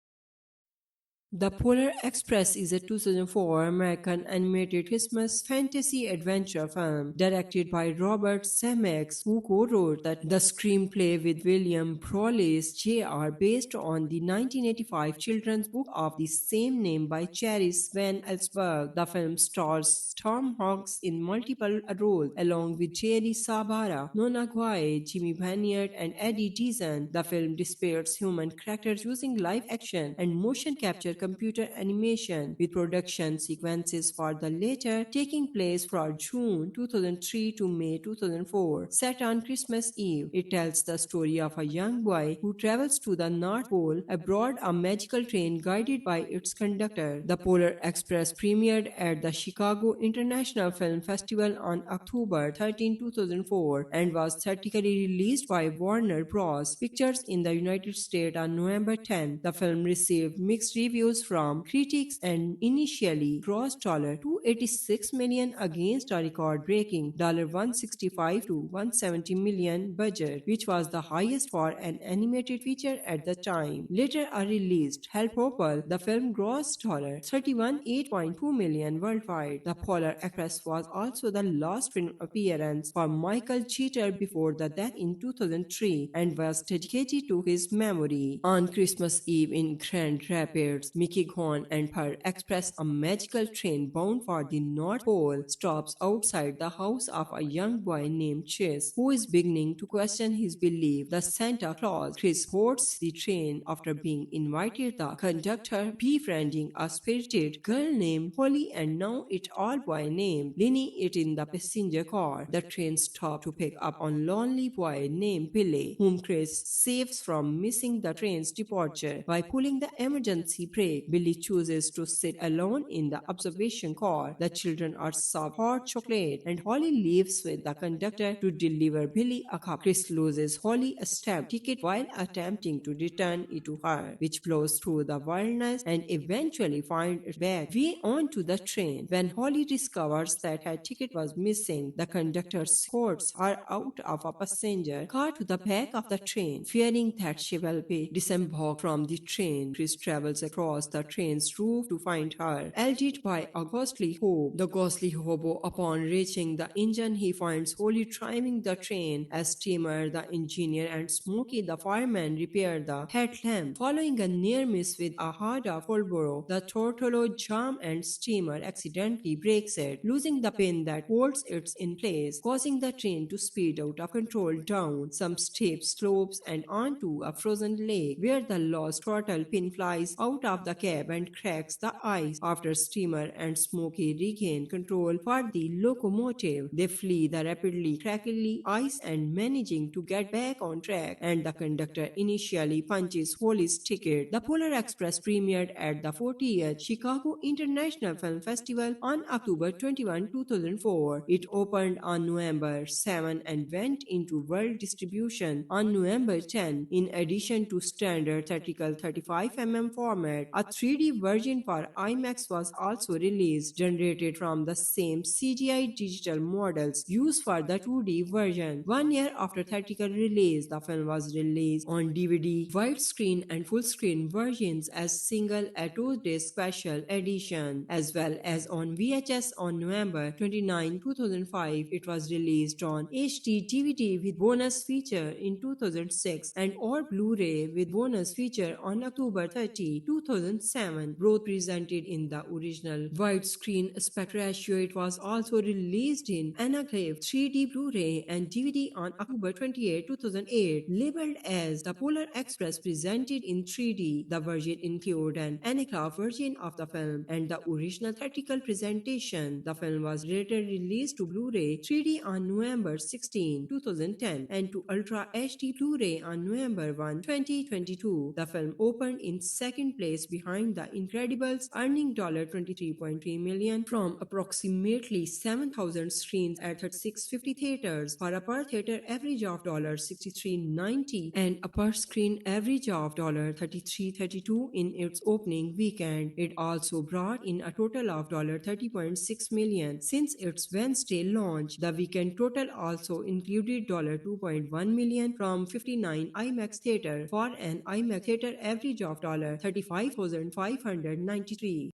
The Polar Express is a 2004 American animated Christmas fantasy adventure film directed by Robert Zemeckis, who co-wrote the screenplay with William Prowlis Jr. based on the 1985 children's book of the same name by Chris Van Allsburg. The film stars Tom Hanks in multiple roles, along with Jerry Sabara, Nona Guai, Jimmy Banyard, and Eddie Deezen. The film depicts human characters using live action and motion capture computer animation, with production sequences for the latter taking place from June 2003 to May 2004. Set on Christmas Eve, it tells the story of a young boy who travels to the North Pole aboard a magical train guided by its conductor. The Polar Express premiered at the Chicago International Film Festival on October 13, 2004 and was theatrically released by Warner Bros. Pictures in the United States on November 10. The film received mixed reviews from critics and initially grossed $286 million against a record-breaking $165 to $170 million budget, which was the highest for an animated feature at the time. Later released Help Opal, the film grossed $31.8 million worldwide. The Polar Express was also the last film appearance for Michael Cheater before the death in 2003 and was dedicated to his memory. On Christmas Eve in Grand Rapids, Mickey Gone and her express, a magical train bound for the North Pole, stops outside the house of a young boy named Chris, who is beginning to question his belief that Santa Claus. Chris boards the train after being invited the conductor, befriending a spirited girl named Holly and now it all boy named Linny it in the passenger car. The train stops to pick up a lonely boy named Billy, whom Chris saves from missing the train's departure by pulling the emergency brake. Billy chooses to sit alone in the observation car. The children are served hot chocolate and Holly leaves with the conductor to deliver Billy a cup. Chris loses Holly a stamp ticket while attempting to return it to her, which blows through the wilderness and eventually finds it back way onto the train. When Holly discovers that her ticket was missing, the conductor escorts her out of a passenger car to the back of the train. Fearing that she will be disembarked from the train, Chris travels across the train's roof to find her, aided by a ghostly hobo. The ghostly hobo, upon reaching the engine, he finds Holly driving the train as Steamer, the engineer, and Smokey, the fireman, repair the headlamp. Following a near miss with a hard of Marlboro, the throttle jam and Steamer accidentally breaks it, losing the pin that holds it in place, causing the train to speed out of control down some steep slopes and onto a frozen lake, where the lost throttle pin flies out of the cab and cracks the ice. After Steamer and Smokey regain control for the locomotive, they flee the rapidly crackly ice and managing to get back on track, and the conductor initially punches Holly's ticket. The Polar Express premiered at the 40th Chicago International Film Festival on October 21, 2004. It opened on November 7 and went into world distribution on November 10. In addition to standard theatrical 35 mm format, A 3D version for IMAX was also released, generated from the same CGI digital models used for the 2D version. 1 year after theatrical release, the film was released on DVD, widescreen, and full screen versions as single a 2-disc special edition, as well as on VHS on November 29, 2005. It was released on HD DVD with bonus feature in 2006 and or Blu-ray with bonus feature on October 30, 2007. Both presented in the original widescreen aspect ratio. It was also released in Anaglyph 3D Blu-ray and DVD on October 28, 2008, labeled as the Polar Express presented in 3D. The version included an Anaglyph version of the film and the original theatrical presentation. The film was later released to Blu-ray 3D on November 16, 2010 and to Ultra HD Blu-ray on November 1, 2022. The film opened in second place behind The Incredibles, earning $23.3 million from approximately 7,000 screens at 3650 theaters for a per theater average of $63.90 and a per screen average of $33.32 in its opening weekend. It also brought in a total of $30.6 million since its Wednesday launch. The weekend total also included $2.1 million from 59 IMAX theater for an IMAX theater average of $35,593.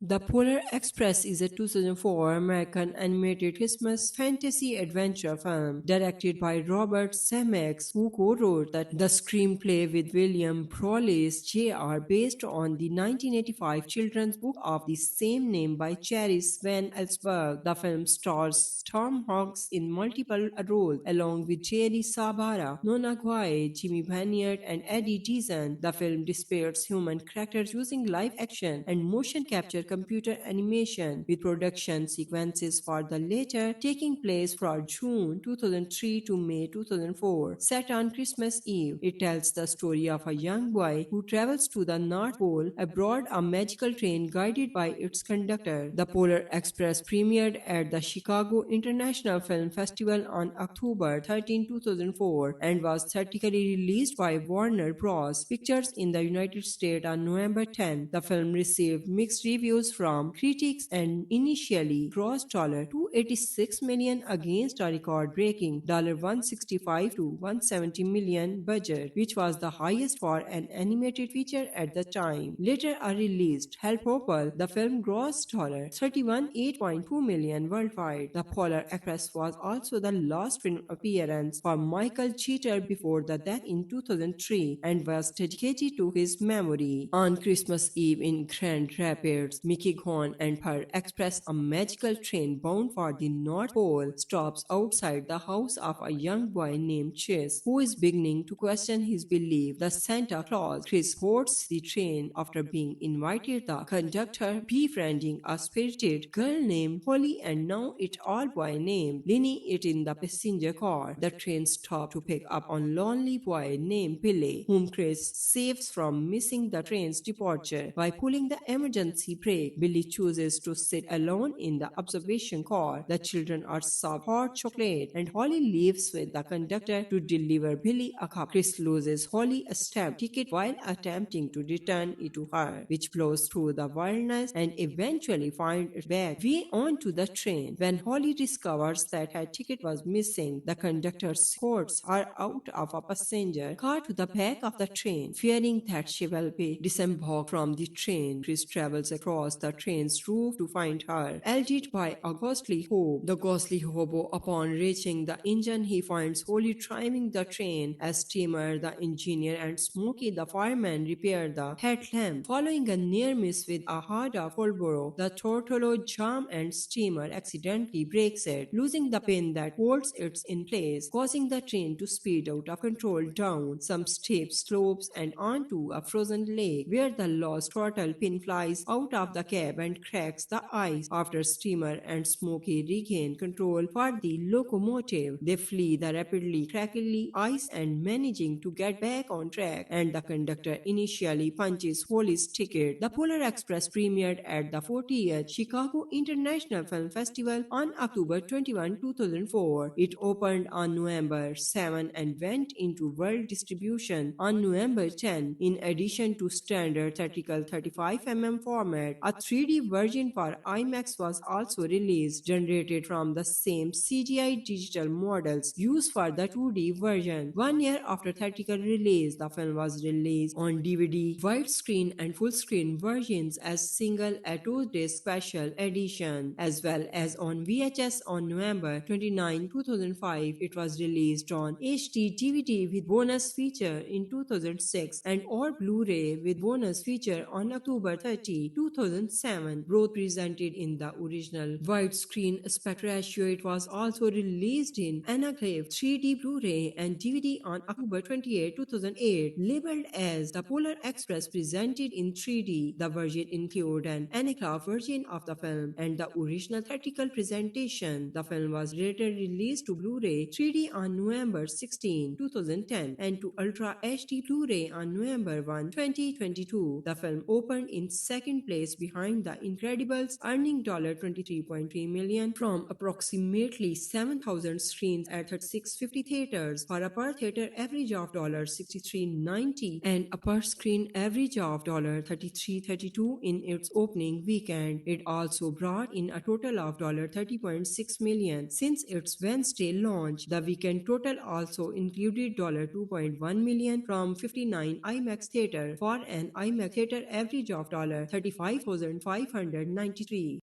The Polar Express is a 2004 American animated Christmas fantasy adventure film directed by Robert Zemeckis, who co-wrote the screenplay with William Prowlis Jr. based on the 1985 children's book of the same name by Chris Van Allsburg. The film stars Tom Hanks in multiple roles, along with Jerry Sabara, Nona Guai, Jimmy Banyard, and Eddie Deezen. The film depicts human characters using live action and motion capture computer animation, with production sequences for the latter taking place from June 2003 to May 2004. Set on Christmas Eve, it tells the story of a young boy who travels to the North Pole aboard a magical train guided by its conductor. The Polar Express premiered at the Chicago International Film Festival on October 13, 2004 and was theatrically released by Warner Bros. Pictures in the United States on November 10. The film received mixed reviews from critics and initially grossed $286 million against a record-breaking $165 to $170 million budget, which was the highest for an animated feature at the time. Later released Help Popple, the film grossed $31.8 million worldwide. The Polar Express was also the last film appearance for Michael Cheater before the death in 2003 and was dedicated to his memory. On Christmas Eve in Grand Rapids, Mickey Gone and her express, a magical train bound for the North Pole, stops outside the house of a young boy named Chris, who is beginning to question his belief that Santa Claus. Chris boards the train after being invited the conductor, befriending a spirited girl named Holly and now it all boy named Linny it in the passenger car. The train stops to pick up a lonely boy named Billy, whom Chris saves from missing the train's departure by pulling the emergency brake. Billy chooses to sit alone in the observation car. The children are served hot chocolate and Holly leaves with the conductor to deliver Billy a cup. Chris loses Holly a stamp ticket while attempting to return it to her, which blows through the wilderness and eventually finds it back way onto the train. When Holly discovers that her ticket was missing, the conductor escorts her out of a passenger car to the back of the train. Fearing that she will be disembarked from the train, Chris travels across the train's roof to find her, aided by a ghostly hobo. The ghostly hobo, upon reaching the engine, he finds Holly driving the train as Steamer, the engineer, and Smokey, the fireman, repair the headlamp. Following a near miss with a hard of Marlboro, the Tortolo jam and Steamer accidentally breaks it, losing the pin that holds it in place, causing the train to speed out of control down some steep slopes and onto a frozen lake, where the lost turtle pin flies out of the the cab and cracks the ice. After Steamer and Smokey regain control for the locomotive, they flee the rapidly crackly ice and managing to get back on track, and the conductor initially punches Holly's ticket. The Polar Express premiered at the 40th Chicago International Film Festival on October 21, 2004. It opened on November 7 and went into world distribution on November 10. In addition to standard theatrical 35 format, a 3D version for IMAX was also released, generated from the same CGI digital models used for the 2D version. 1 year after theatrical release, the film was released on DVD, widescreen, and full screen versions as single a 2-day special edition, as well as on VHS on November 29, 2005. It was released on HD DVD with bonus feature in 2006 and or Blu-ray with bonus feature on October 30, 2007. Both presented in the original widescreen aspect ratio. It was also released in Anaglyph 3D Blu-ray and DVD on October 28, 2008, labeled as the Polar Express presented in 3D. The version included an Anaglyph version of the film and the original theatrical presentation. The film was later released to Blu-ray 3D on November 16, 2010 and to Ultra HD Blu-ray on November 1, 2022. The film opened in second place behind The Incredibles, earning $23.3 million from approximately 7,000 screens at 3650 theaters for a per theater average of $63.90 and a per screen average of $33.32 in its opening weekend. It also brought in a total of $30.6 million since its Wednesday launch. The weekend total also included $2.1 million from 59 IMAX theater for an IMAX theater average of $35,593.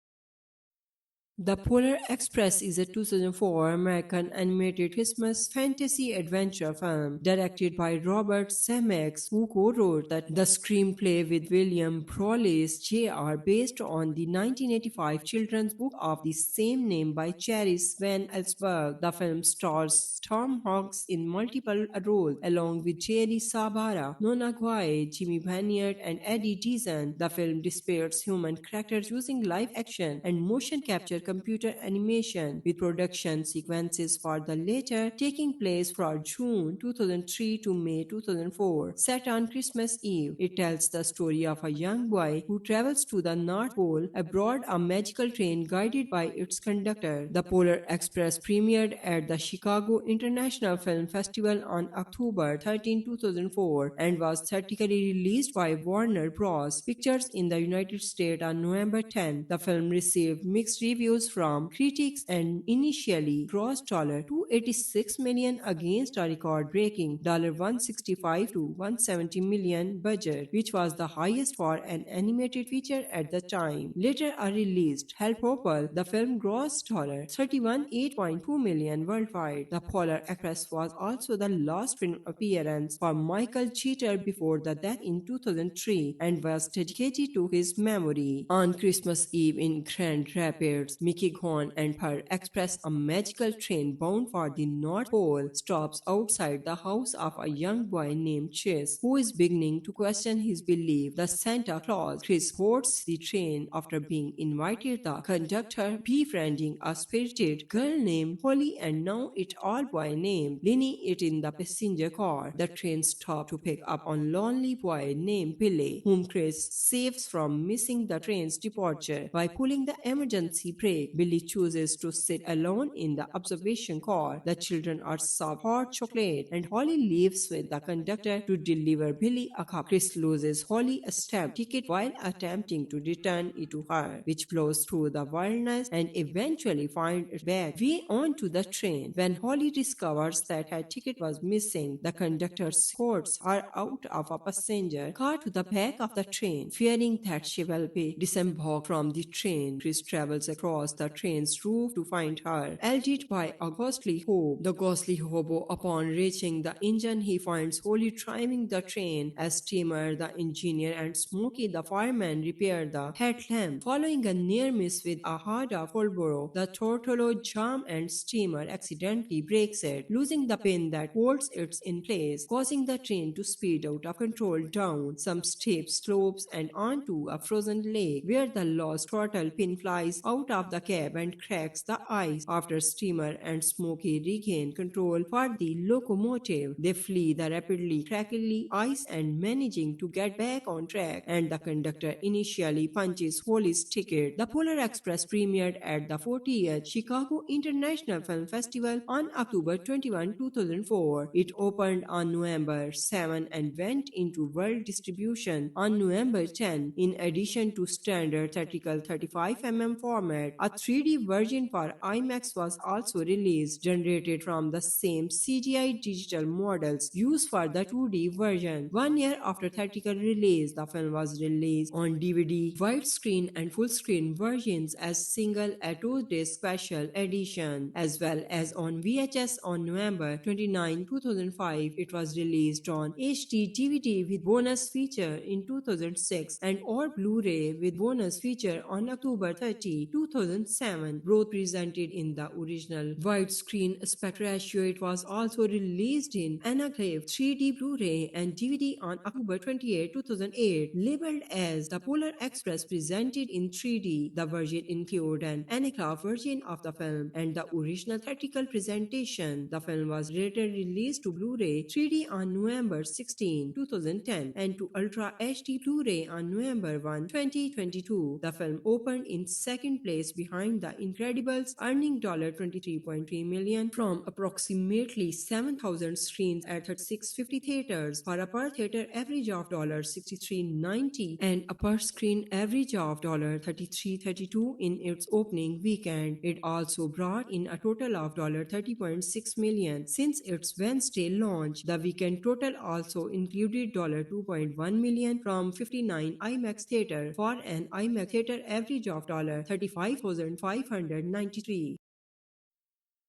The Polar Express is a 2004 American animated Christmas fantasy adventure film directed by Robert Zemeckis, who co-wrote the screenplay with William Prowlis Jr. based on the 1985 children's book of the same name by Chris Van Allsburg. The film stars Tom Hanks in multiple roles, along with Jerry Sabara, Nona Guai, Jimmy Banyard, and Eddie Deezen. The film depicts human characters using live action and motion capture computer animation, with production sequences for the latter taking place from June 2003 to May 2004. Set on Christmas Eve, it tells the story of a young boy who travels to the North Pole aboard a magical train guided by its conductor. The Polar Express premiered at the Chicago International Film Festival on October 13, 2004 and was theatrically released by Warner Bros. Pictures in the United States on November 10. The film received mixed reviews from critics and initially grossed $286 million against a record-breaking $165 to $170 million budget, which was the highest for an animated feature at the time. Later released Help Hopper, the film grossed $31.8 million worldwide. The Polar Express was also the last film appearance for Michael Cheater before the death in 2003 and was dedicated to his memory. On Christmas Eve in Grand Rapids, Mickey Gone and her express, a magical train bound for the North Pole, stops outside the house of a young boy named Chris, who is beginning to question his belief that Santa Claus. Chris boards the train after being invited the conductor, befriending a spirited girl named Holly and now it all boy named Linny it in the passenger car. The train stops to pick up a lonely boy named Billy, whom Chris saves from missing the train's departure by pulling the emergency brake. Billy chooses to sit alone in the observation car. The children are served hot chocolate and Holly leaves with the conductor to deliver Billy a cup. Chris loses Holly a stamp ticket while attempting to return it to her, which blows through the wilderness and eventually finds it back way onto the train. When Holly discovers that her ticket was missing, the conductor escorts her out of a passenger car to the back of the train. Fearing that she will be disembarked from the train, Chris travels across across the train's roof to find her, aided by a ghostly hobo. The ghostly hobo, upon reaching the engine, he finds Holly driving the train as Steamer, the engineer, and Smokey, the fireman, repair the headlamp. Following a near miss with a hard of Holborough, the Tortolo jam and Steamer accidentally breaks it, losing the pin that holds it in place, causing the train to speed out of control down some steep slopes and onto a frozen lake, where the lost turtle pin flies out of the cab and cracks the ice. After Steamer and Smokey regain control for the locomotive, they flee the rapidly crackly ice and managing to get back on track, and the conductor initially punches Holly's ticket. The Polar Express premiered at the 40th Chicago International Film Festival on October 21, 2004. It opened on November 7 and went into world distribution on November 10. In addition to standard theatrical 35 format, a 3D version for IMAX was also released, generated from the same CGI digital models used for the 2D version. 1 year after theatrical release, the film was released on DVD, widescreen, and full screen versions as single 2-disc special edition, as well as on VHS on November 29, 2005. It was released on HD DVD with bonus feature in 2006 and or Blu-ray with bonus feature on October 30, 2007. Both presented in the original widescreen aspect ratio. It was also released in Anaglyph 3D Blu-ray and DVD on October 28, 2008, labeled as the Polar Express presented in 3D. The version included an Anaglyph version of the film and the original theatrical presentation. The film was later released to Blu-ray 3D on November 16, 2010 and to Ultra HD Blu-ray on November 1, 2022. The film opened in second place behind The Incredibles, earning $23.3 million from approximately 7,000 screens at 3650 theaters for a per theater average of $63.90 and a per screen average of $33.32 in its opening weekend. It also brought in a total of $30.6 million since its Wednesday launch. The weekend total also included $2.1 million from 59 IMAX theater for an IMAX theater average of $35,593.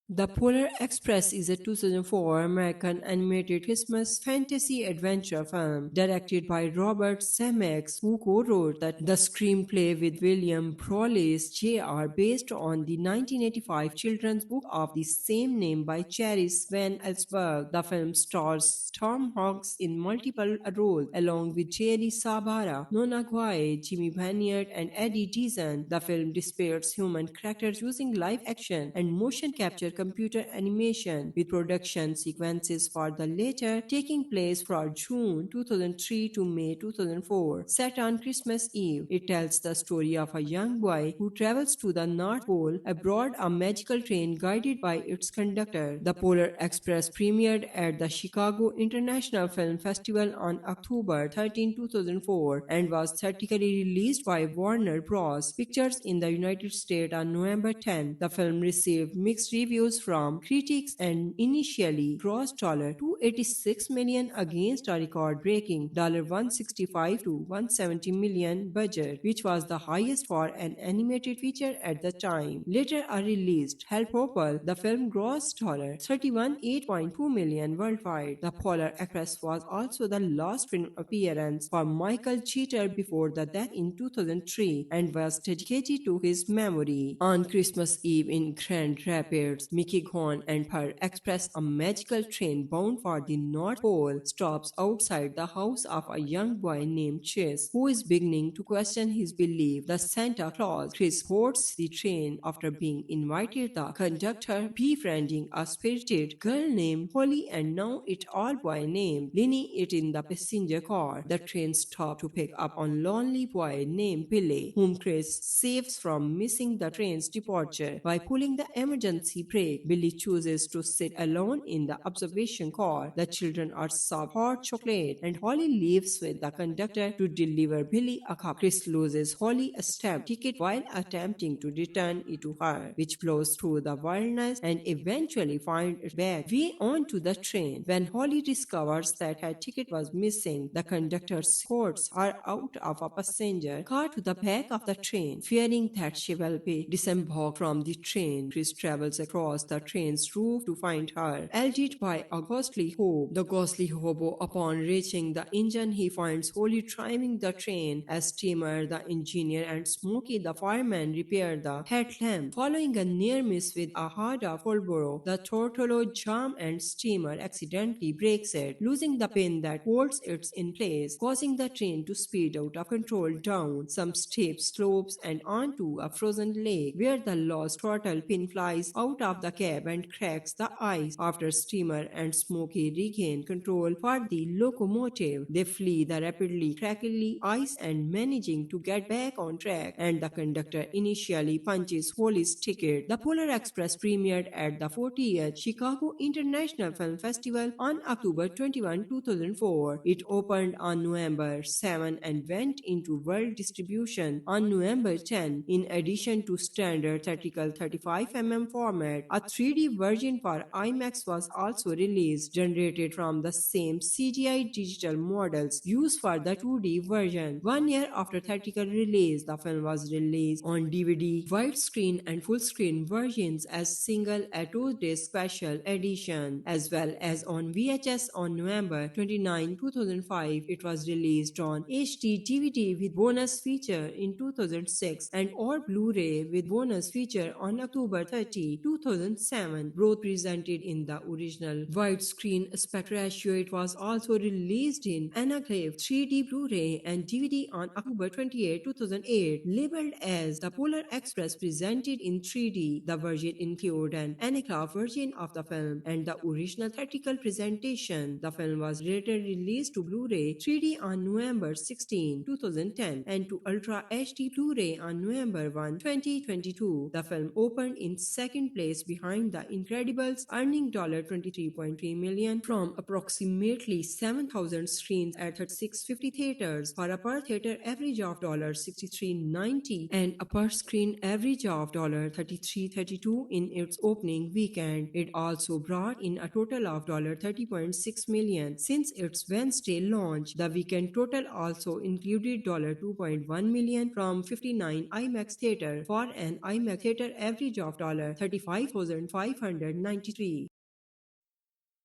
The Polar Express is a 2004 American animated Christmas fantasy adventure film directed by Robert Zemeckis, who co-wrote the screenplay with William Prowlis Jr. based on the 1985 children's book of the same name by Chris Van Allsburg. The film stars Tom Hanks in multiple roles, along with Jerry Sabara, Nona Guai, Jimmy Banyard, and Eddie Deezen. The film depicts human characters using live action and motion capture computer animation, with production sequences for the latter taking place from June 2003 to May 2004. Set on Christmas Eve, it tells the story of a young boy who travels to the North Pole aboard a magical train guided by its conductor. The Polar Express premiered at the Chicago International Film Festival on October 13, 2004 and was theatrically released by Warner Bros. Pictures in the United States on November 10. The film received mixed reviews from critics and initially grossed $286 million against a record-breaking $165 to $170 million budget, which was the highest for an animated feature at the time. Later released Help Hopper, the film grossed $31.8 million worldwide. The Polar Express was also the last film appearance for Michael Cheater before the death in 2003 and was dedicated to his memory. On Christmas Eve in Grand Rapids, Mickey Gone and her express, a magical train bound for the North Pole, stops outside the house of a young boy named Chris, who is beginning to question his belief that Santa Claus. Chris boards the train after being invited the conductor, befriending a spirited girl named Holly and now it all boy named Linny it in the passenger car. The train stops to pick up a lonely boy named Billy, whom Chris saves from missing the train's departure by pulling the emergency brake. break, Billy chooses to sit alone in the observation car. The children are served hot chocolate, and Holly leaves with the conductor to deliver Billy a cup. Chris loses Holly a stamp ticket while attempting to return it to her, which blows through the wilderness and eventually finds its back way onto the train. When Holly discovers that her ticket was missing, the conductor escorts her out of a passenger car to the back of the train. Fearing that she will be disembarked from the train, Chris travels across the train's roof to find her, aided by a ghostly hobo. The ghostly hobo, upon reaching the engine, he finds Holly driving the train as Steamer, the engineer, and Smokey, the fireman, repair the headlamp. Following a near miss with a hard of Marlboro, the Tortolo jam and Steamer accidentally breaks it, losing the pin that holds it in place, causing the train to speed out of control down some steep slopes and onto a frozen lake, where the lost throttle pin flies out of the cab and cracks the ice. After Steamer and Smokey regain control for the locomotive, they flee the rapidly crackly ice and managing to get back on track, and the conductor initially punches Holly's ticket. The Polar Express premiered at the 40th Chicago International Film Festival on October 21, 2004. It opened on November 7 and went into world distribution on November 10. In addition to standard theatrical 35 format, a 3D version for IMAX was also released, generated from the same CGI digital models used for the 2D version. 1 year after theatrical release, the film was released on DVD, widescreen, and full screen versions as single 2-disc special edition, as well as on VHS on November 29, 2005. It was released on HD DVD with bonus feature in 2006 and or Blu-ray with bonus feature on October 30, 2007. Both presented in the original widescreen aspect ratio. It was also released in Anaglyph 3D Blu-ray and DVD on October 28, 2008, labeled as the Polar Express presented in 3D. The version included an Anaglyph version of the film and the original theatrical presentation. The film was later released to Blu-ray 3D on November 16, 2010 and to Ultra HD Blu-ray on November 1, 2022. The film opened in second place behind The Incredibles, earning $23.3 million from approximately 7,000 screens at 3650 theaters for a per theater average of $63.90 and a per screen average of $33.32 in its opening weekend. It also brought in a total of $30.6 million since its Wednesday launch. The weekend total also included $2.1 million from 59 IMAX theater for an IMAX theater average of $35,593.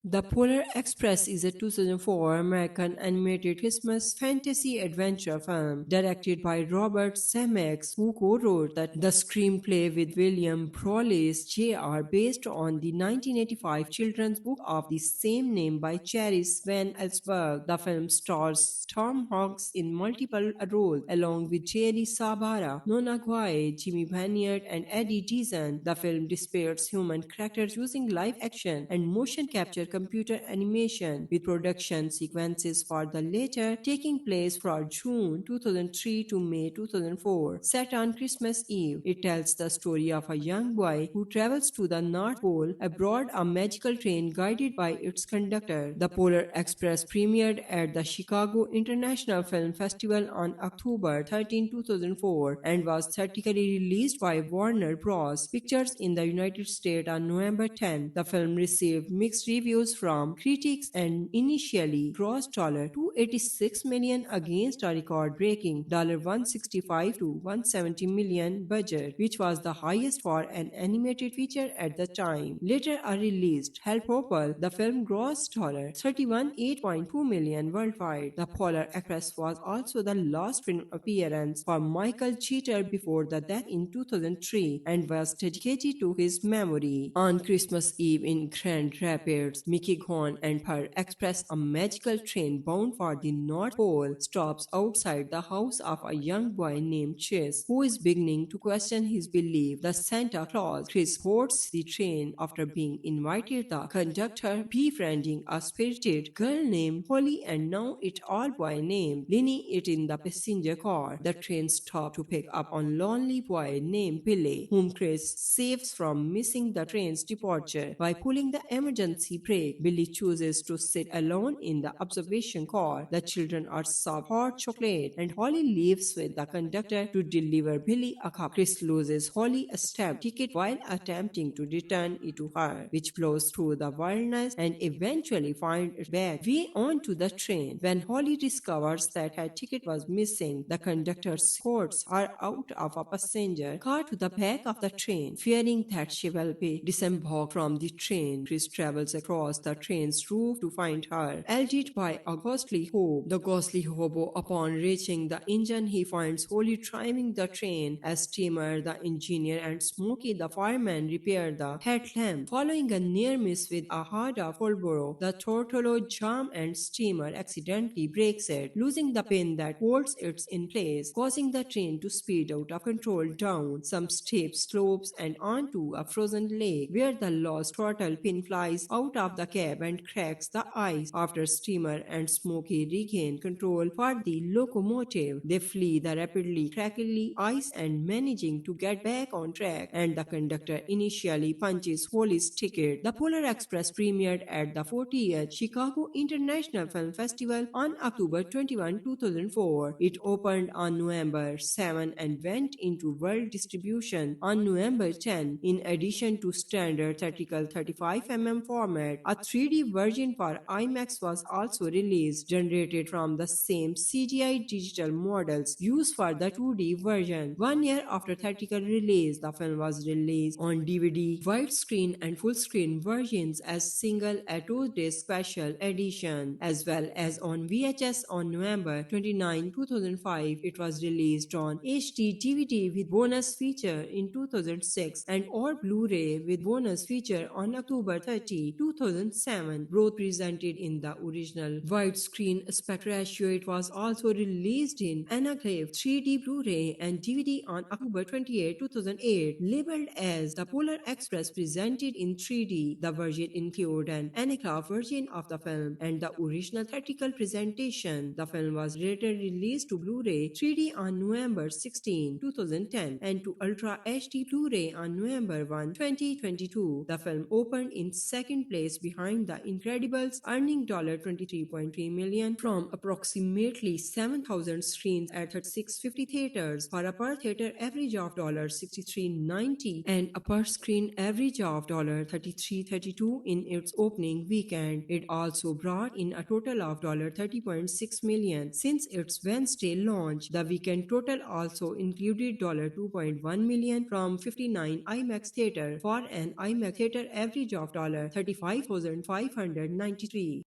The Polar Express is a 2004 American animated Christmas fantasy adventure film directed by Robert Zemeckis, who co-wrote the screenplay with William Prowlis Jr. based on the 1985 children's book of the same name by Chris Van Allsburg. The film stars Tom Hanks in multiple roles, along with Jerry Sabara, Nona Guai, Jimmy Banyard, and Eddie Deezen. The film depicts human characters using live action and motion capture computer animation, with production sequences for the latter taking place from June 2003 to May 2004. Set on Christmas Eve, it tells the story of a young boy who travels to the North Pole aboard a magical train guided by its conductor. The Polar Express premiered at the Chicago International Film Festival on October 13, 2004 and was theatrically released by Warner Bros. Pictures in the United States on November 10. The film received mixed reviews from critics and initially grossed $286 million against a record-breaking $165 to $170 million budget, which was the highest for an animated feature at the time. Later released Help Hopper, the film grossed $31.8 million worldwide. The Polar Express was also the last film appearance for Michael Cheater before the death in 2003 and was dedicated to his memory. On Christmas Eve in Grand Rapids, Mickey Gone and her express, a magical train bound for the North Pole, stops outside the house of a young boy named Chris, who is beginning to question his belief that Santa Claus. Chris boards the train after being invited the conductor, befriending a spirited girl named Holly and now it all boy named Linny it in the passenger car. The train stops to pick up a lonely boy named Billy, whom Chris saves from missing the train's departure by pulling the emergency brake. Billy chooses to sit alone in the observation car. The children are served hot chocolate and Holly leaves with the conductor to deliver Billy a cup. Chris loses Holly a stamp ticket while attempting to return it to her, which blows through the wilderness and eventually finds its back way onto the train. When Holly discovers that her ticket was missing, the conductor escorts her out of a passenger car to the back of the train. Fearing that she will be disembarked from the train, Chris travels across the train's roof to find her, aided by a ghostly hobo. The ghostly hobo, upon reaching the engine, he finds Holly driving the train as Steamer, the engineer, and Smokey, the fireman, repair the headlamp. Following a near miss with a hard of Holborough, the Tortolo jam and Steamer accidentally breaks it, losing the pin that holds it in place, causing the train to speed out of control down some steep slopes and onto a frozen lake, where the lost throttle pin flies out of the cab and cracks the ice. After Steamer and Smokey regain control for the locomotive, they flee the rapidly crackly ice and managing to get back on track, and the conductor initially punches Holly's ticket. The Polar Express premiered at the 40th Chicago International Film Festival on October 21, 2004. It opened on November 7 and went into world distribution on November 10. In addition to standard theatrical 35 format, a 3D version for IMAX was also released, generated from the same CGI digital models used for the 2D version. 1 year after theatrical release, the film was released on DVD, widescreen, and full-screen versions as single 2-disc special edition, as well as on VHS on November 29, 2005. It was released on HD DVD with bonus feature in 2006 and or Blu-ray with bonus feature on October 30, 2007. Both presented in the original widescreen aspect ratio. It was also released in Anaglyph 3D Blu-ray and DVD on October 28, 2008, labeled as the Polar Express presented in 3D. The version included an Anaglyph version of the film and the original theatrical presentation. The film was later released to Blu-ray 3D on November 16, 2010 and to Ultra HD Blu-ray on November 1, 2022. The film opened in second place behind The Incredibles, earning $23.3 million from approximately 7,000 screens at 3650 theaters for a per theater average of $63.90 and a per screen average of $33.32 in its opening weekend. It also brought in a total of $30.6 million since its Wednesday launch. The weekend total also included $2.1 million from 59 IMAX theater for an IMAX theater average of $35,593.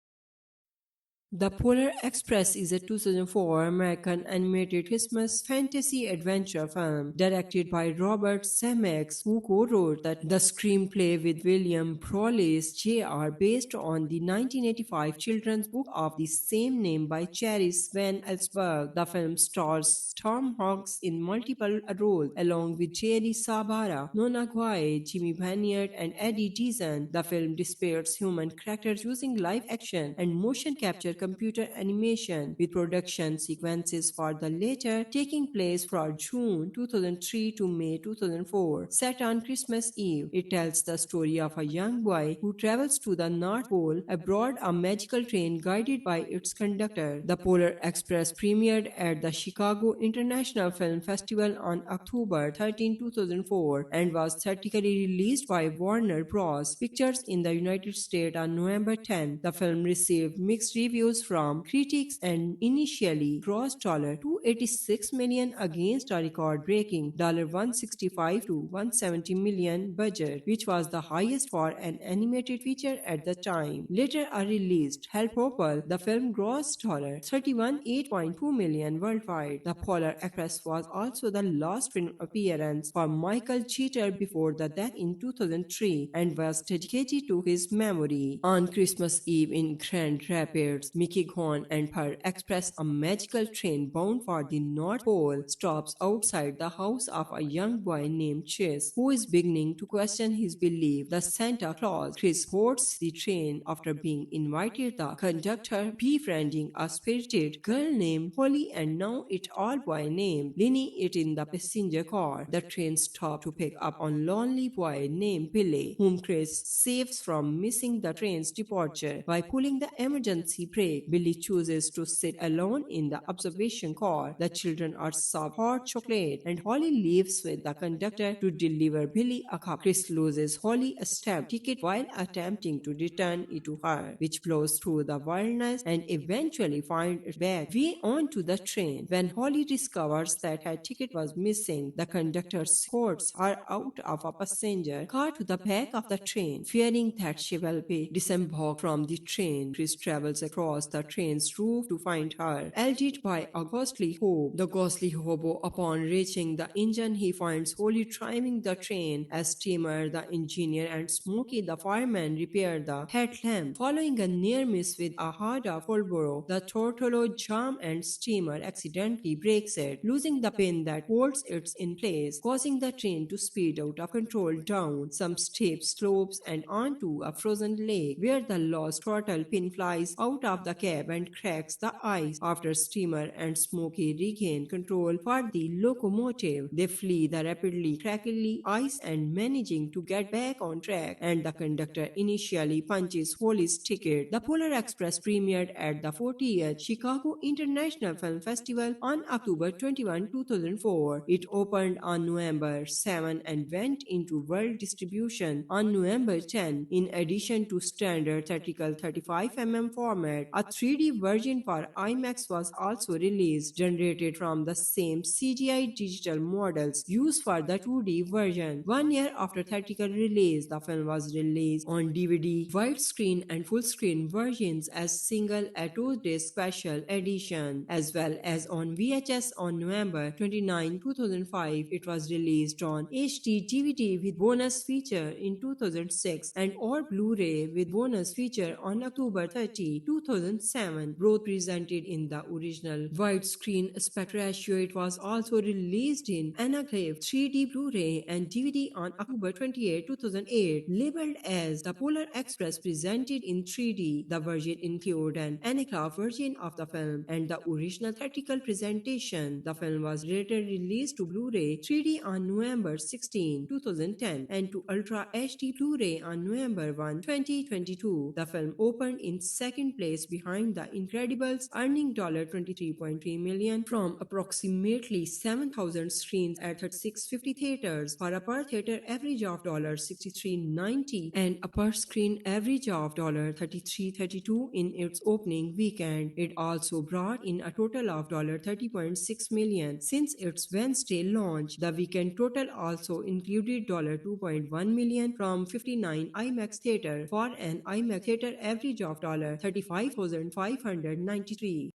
The Polar Express is a 2004 American animated Christmas fantasy adventure film directed by Robert Zemeckis, who co-wrote the screenplay with William Prowlis Jr. based on the 1985 children's book of the same name by Chris Van Allsburg. The film stars Tom Hanks in multiple roles, along with Jerry Sabara, Nona Guai, Jimmy Banyard, and Eddie Deezen. The film depicts human characters using live action and motion capture computer animation, with production sequences for the latter taking place from June 2003 to May 2004. Set on Christmas Eve, it tells the story of a young boy who travels to the North Pole aboard a magical train guided by its conductor. The Polar Express premiered at the Chicago International Film Festival on October 13, 2004 and was theatrically released by Warner Bros. Pictures in the United States on November 10. The film received mixed reviews reviews from critics and initially grossed $286 million against a record-breaking $165 to $170 million budget, which was the highest for an animated feature at the time. Later a released Help Popple, the film grossed $31.8 million worldwide. The Polar Express was also the last film appearance for Michael Cheater before the death in 2003 and was dedicated to his memory. On Christmas Eve in Grand Rapids, Mickey Gone and her express, a magical train bound for the North Pole, stops outside the house of a young boy named Chase, who is beginning to question his belief that Santa Claus. Chris boards the train after being invited the conductor, befriending a spirited girl named Holly and now it all boy named Linny it in the passenger car. The train stops to pick up a lonely boy named Billy, whom Chris saves from missing the train's departure by pulling the emergency brake. Billy chooses to sit alone in the observation car. The children are served hot chocolate and Holly leaves with the conductor to deliver Billy a cup. Chris loses Holly a stamp ticket while attempting to return it to her, which blows through the wilderness and eventually finds its back way onto the train. When Holly discovers that her ticket was missing, the conductor escorts her out of a passenger car to the back of the train. Fearing that she will be disembarked from the train, Chris travels across the train's roof to find her, aided by a ghostly hobo. The ghostly hobo, upon reaching the engine, he finds Holly driving the train as Steamer, the engineer, and Smokey, the fireman, repair the headlamp. Following a near miss with a hard of Marlboro, the Tortolo jam and Steamer accidentally breaks it, losing the pin that holds it in place, causing the train to speed out of control down some steep slopes and onto a frozen lake, where the lost turtle pin flies out of the cab and cracks the ice. After Steamer and Smokey regain control for the locomotive, they flee the rapidly crackly ice and managing to get back on track, and the conductor initially punches Holly's ticket. The Polar Express premiered at the 40th Chicago International Film Festival on October 21, 2004. It opened on November 7 and went into world distribution on November 10. In addition to standard theatrical 35 format, a 3D version for IMAX was also released, generated from the same CGI digital models used for the 2D version. 1 year after theatrical release, the film was released on DVD, widescreen and full-screen versions as single 2-disc special edition, as well as on VHS on November 29, 2005. It was released on HD DVD with bonus feature in 2006 and or Blu-ray with bonus feature on October 30, 2007. Both presented in the original widescreen aspect ratio. It was also released in Anaglyph 3D Blu-ray and DVD on October 28, 2008, labeled as The Polar Express presented in 3D. The version included an Anaglyph version of the film and the original theatrical presentation. The film was later released to Blu-ray 3D on November 16, 2010 and to Ultra HD Blu-ray on November 1, 2022. The film opened in second place behind The Incredibles, earning $23.3 million from approximately 7,000 screens at 3650 theaters for a per theater average of $63.90 and a per screen average of $33.32 in its opening weekend. It also brought in a total of $30.6 million since its Wednesday launch. The weekend total also included $2.1 million from 59 IMAX theater for an IMAX theater average of $35,593.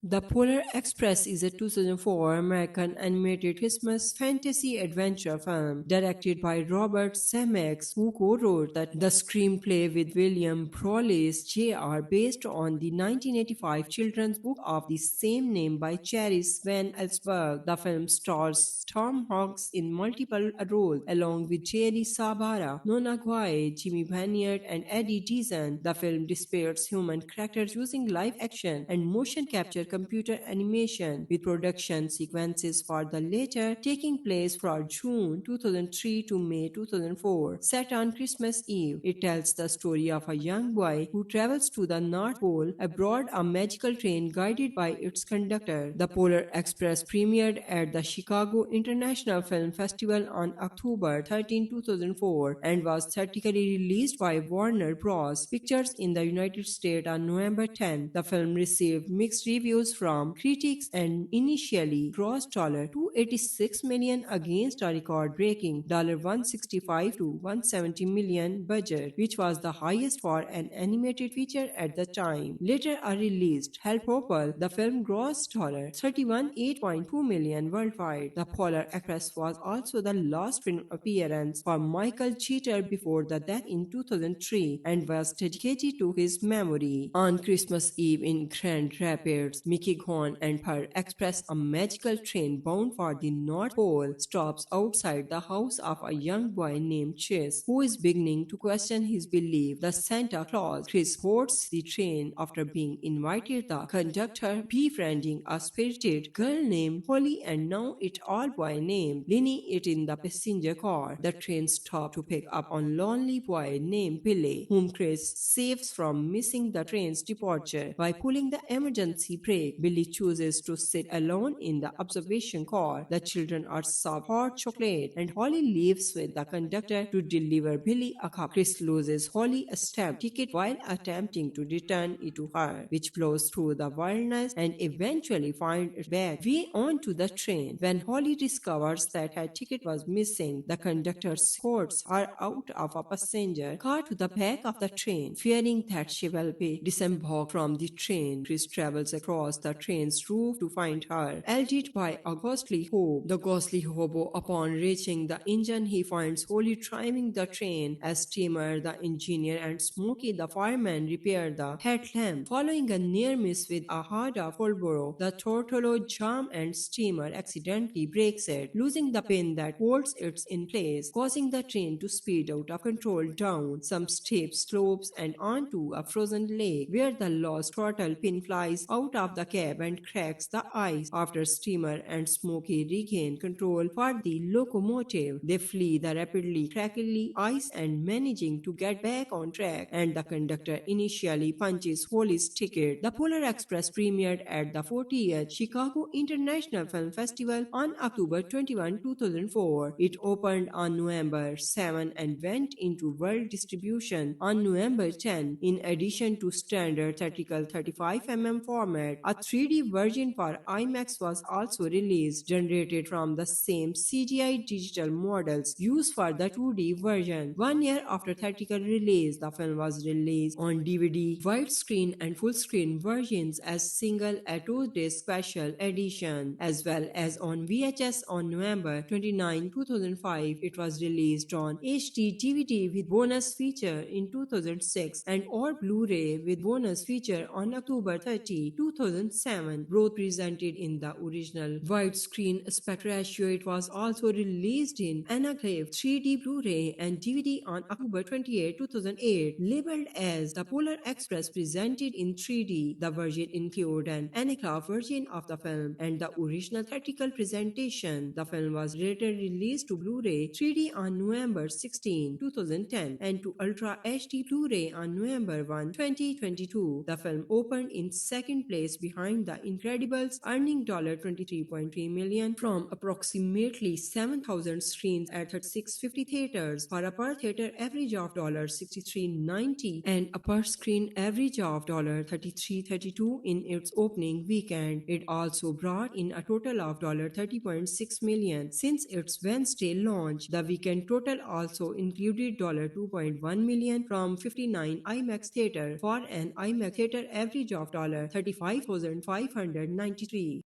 The Polar Express is a 2004 American animated Christmas fantasy adventure film directed by Robert Zemeckis, who co-wrote the screenplay with William Prowlis Jr. based on the 1985 children's book of the same name by Chris Van Allsburg. The film stars Tom Hanks in multiple roles, along with Jerry Sabara, Nona Guai, Jimmy Banyard, and Eddie Deezen. The film depicts human characters using live action and motion capture computer animation, with production sequences for the latter taking place from June 2003 to May 2004. Set on Christmas Eve, it tells the story of a young boy who travels to the North Pole aboard a magical train guided by its conductor. The Polar Express premiered at the Chicago International Film Festival on October 13, 2004, and was theatrically released by Warner Bros. Pictures in the United States on November 10. The film received mixed reviews from critics and initially grossed $286 million against a record-breaking $165 to $170 million budget, which was the highest for an animated feature at the time. Later a released Help Popple, the film grossed $31.8 million worldwide. The Polar Express was also the last film appearance for Michael Cheater before the death in 2003 and was dedicated to his memory. On Christmas Eve in Grand Rapids, Mickey Gone and her express, a magical train bound for the North Pole, stops outside the house of a young boy named Chris, who is beginning to question his belief that Santa Claus. Chris boards the train after being invited the conductor, befriending a spirited girl named Holly and now it all boy named Linny it in the passenger car. The train stops to pick up a lonely boy named Billy, whom Chris saves from missing the train's departure by pulling the emergency brake. Billy chooses to sit alone in the observation car. The children are served hot chocolate and Holly leaves with the conductor to deliver Billy a cup. Chris loses Holly a stamp ticket while attempting to return it to her, which blows through the wilderness and eventually finds its back way onto the train. When Holly discovers that her ticket was missing, the conductor escorts her out of a passenger car to the back of the train. Fearing that she will be disembarked from the train, Chris travels across the train's roof to find her, aided by a ghostly hobo. The ghostly hobo, upon reaching the engine, he finds Holly driving the train as Steamer, the engineer, and Smokey, the fireman, repair the headlamp. Following a near miss with a hard of Marlboro, the throttle jam and Steamer accidentally breaks it, losing the pin that holds it in place, causing the train to speed out of control down some steep slopes and onto a frozen lake, where the lost throttle pin flies out of the cab and cracks the ice. After Steamer and Smokey regain control for the locomotive, they flee the rapidly crackly ice and managing to get back on track, and the conductor initially punches Holly's ticket. The Polar Express premiered at the 40th Chicago International Film Festival on October 21, 2004. It opened on November 7 and went into world distribution on November 10. In addition to standard theatrical 35 format, a 3D version for IMAX was also released, generated from the same CGI digital models used for the 2D version. 1 year after theatrical release, the film was released on DVD, widescreen, and full-screen versions as single 2-disc special edition, as well as on VHS on November 29, 2005. It was released on HD DVD with bonus feature in 2006 and or Blu-ray with bonus feature on October 30, 2007. Both presented in the original widescreen aspect ratio. It was also released in Anaglyph 3D Blu-ray and DVD on October 28, 2008, labeled as The Polar Express presented in 3D. The version included an Anaglyph version of the film and the original theatrical presentation. The film was later released to Blu-ray 3D on November 16, 2010 and to Ultra HD Blu-ray on November 1, 2022. The film opened in second place behind The Incredibles, earning $23.3 million from approximately 7,000 screens at 3650 theaters for a per theater average of $63.90 and a per screen average of $33.32 in its opening weekend. It also brought in a total of $30.6 million since its Wednesday launch. The weekend total also included $2.1 million from 59 IMAX theater for an IMAX theater average of $35,593.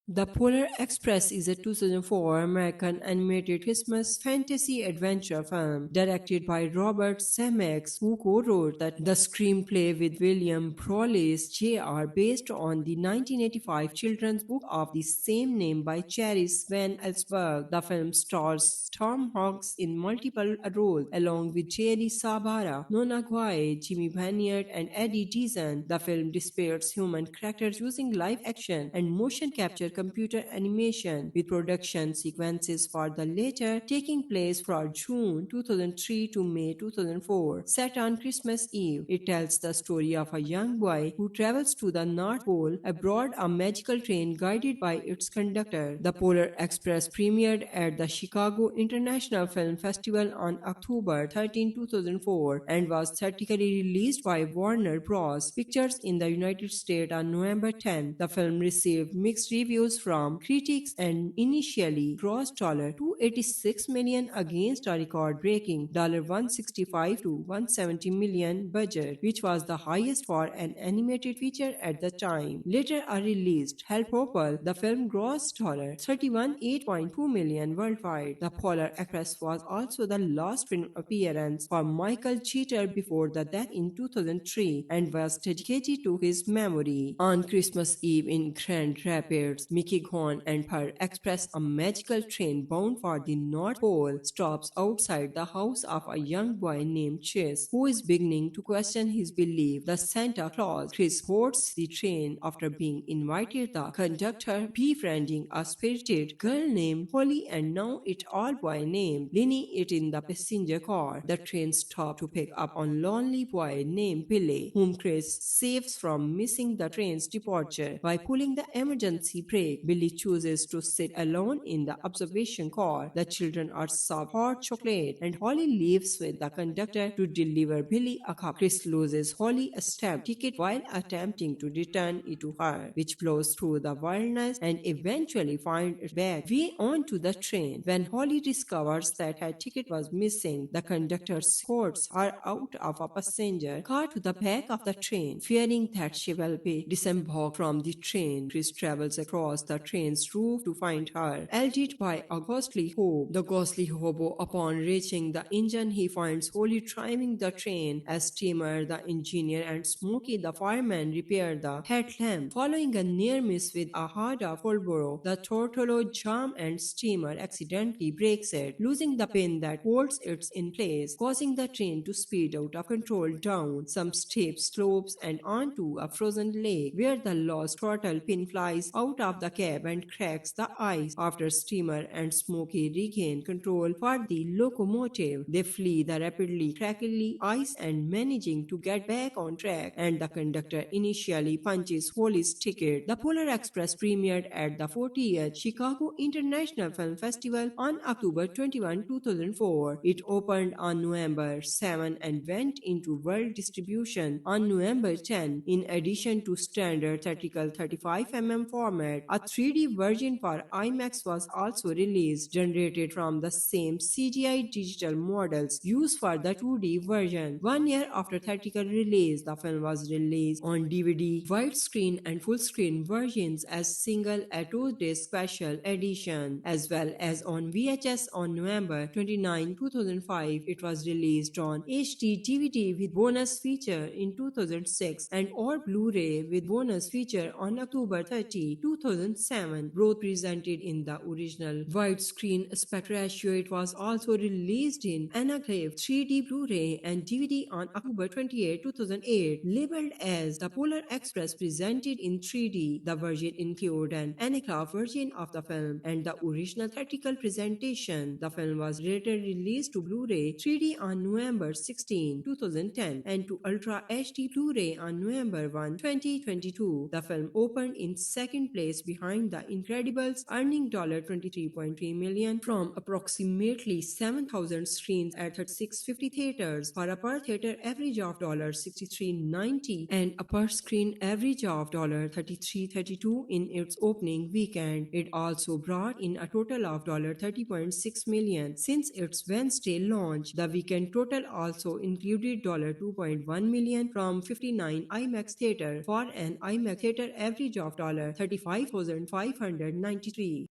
The Polar Express is a 2004 American animated Christmas fantasy adventure film directed by Robert Zemeckis, who co-wrote the screenplay with William Prowlis Jr. based on the 1985 children's book of the same name by Chris Van Allsburg. The film stars Tom Hanks in multiple roles along with Jerry Sabara, Nona Guai, Jimmy Banyard, and Eddie Deezen. The film depicts human characters using live action and motion capture computer animation, with production sequences for the latter taking place from June 2003 to May 2004. Set on Christmas Eve, it tells the story of a young boy who travels to the North Pole aboard a magical train guided by its conductor. The Polar Express premiered at the Chicago International Film Festival on October 13, 2004, and was theatrically released by Warner Bros. Pictures in the United States on November 10. The film received mixed reviews from critics and initially grossed $286 million against a record-breaking $165 to $170 million budget, which was the highest for an animated feature at the time. Later a released Help Popple, the film grossed $31.8 million worldwide. The Polar Express was also the last film appearance for Michael Cheater before the death in 2003 and was dedicated to his memory. On Christmas Eve in Grand Rapids, Mickey Gone and her express, a magical train bound for the North Pole, stops outside the house of a young boy named Chase, who is beginning to question his belief that Santa Claus. Chris boards the train after being invited the conductor, befriending a spirited girl named Holly and now it all boy named Linny it in the passenger car. The train stops to pick up a lonely boy named Billy, whom Chris saves from missing the train's departure by pulling the emergency brake. Billy chooses to sit alone in the observation car. The children are served hot chocolate and Holly leaves with the conductor to deliver Billy a cup. Chris loses Holly a stamp ticket while attempting to return it to her, which blows through the wilderness and eventually finds its back way onto the train. When Holly discovers that her ticket was missing, the conductor escorts her out of a passenger car to the back of the train. Fearing that she will be disembarked from the train, Chris travels across the train's roof to find her, aided by a ghostly hobo. The ghostly hobo, upon reaching the engine, he finds Holly driving the train as Steamer, the engineer, and Smokey, the fireman, repair the headlamp. Following a near miss with a hard of Marlboro, the Tortolo jam and Steamer accidentally breaks it, losing the pin that holds it in place, causing the train to speed out of control down some steep slopes and onto a frozen lake, where the lost turtle pin flies out of the cab and cracks the ice. After Steamer and Smokey regain control for the locomotive, they flee the rapidly crackly ice and managing to get back on track, and the conductor initially punches Holly's ticket. The Polar Express premiered at the 40th Chicago International Film Festival on October 21, 2004. It opened on November 7 and went into world distribution on November 10. In addition to standard theatrical 35 format, a 3D version for IMAX was also released, generated from the same CGI digital models used for the 2D version. 1 year after theatrical release, the film was released on DVD, widescreen, and full screen versions as single 2-disc special edition, as well as on VHS on November 29, 2005. It was released on HD DVD with bonus feature in 2006 and or Blu-ray with bonus feature on October 30, 2007. Both presented in the original widescreen aspect ratio. It was also released in Anaglyph 3D Blu-ray and DVD on October 28, 2008, labeled as The Polar Express presented in 3D. The version included an Anaglyph version of the film and the original theatrical presentation. The film was later released to Blu-ray 3D on November 16, 2010 and to Ultra HD Blu-ray on November 1, 2022. The film opened in second place behind The Incredibles, earning $23.3 million from approximately 7,000 screens at 3650 theaters for a per theater average of $63.90 and a per screen average of $33.32 in its opening weekend. It also brought in a total of $30.6 million since its Wednesday launch. The weekend total also included $2.1 million from 59 IMAX theater for an IMAX theater average of $35 1593.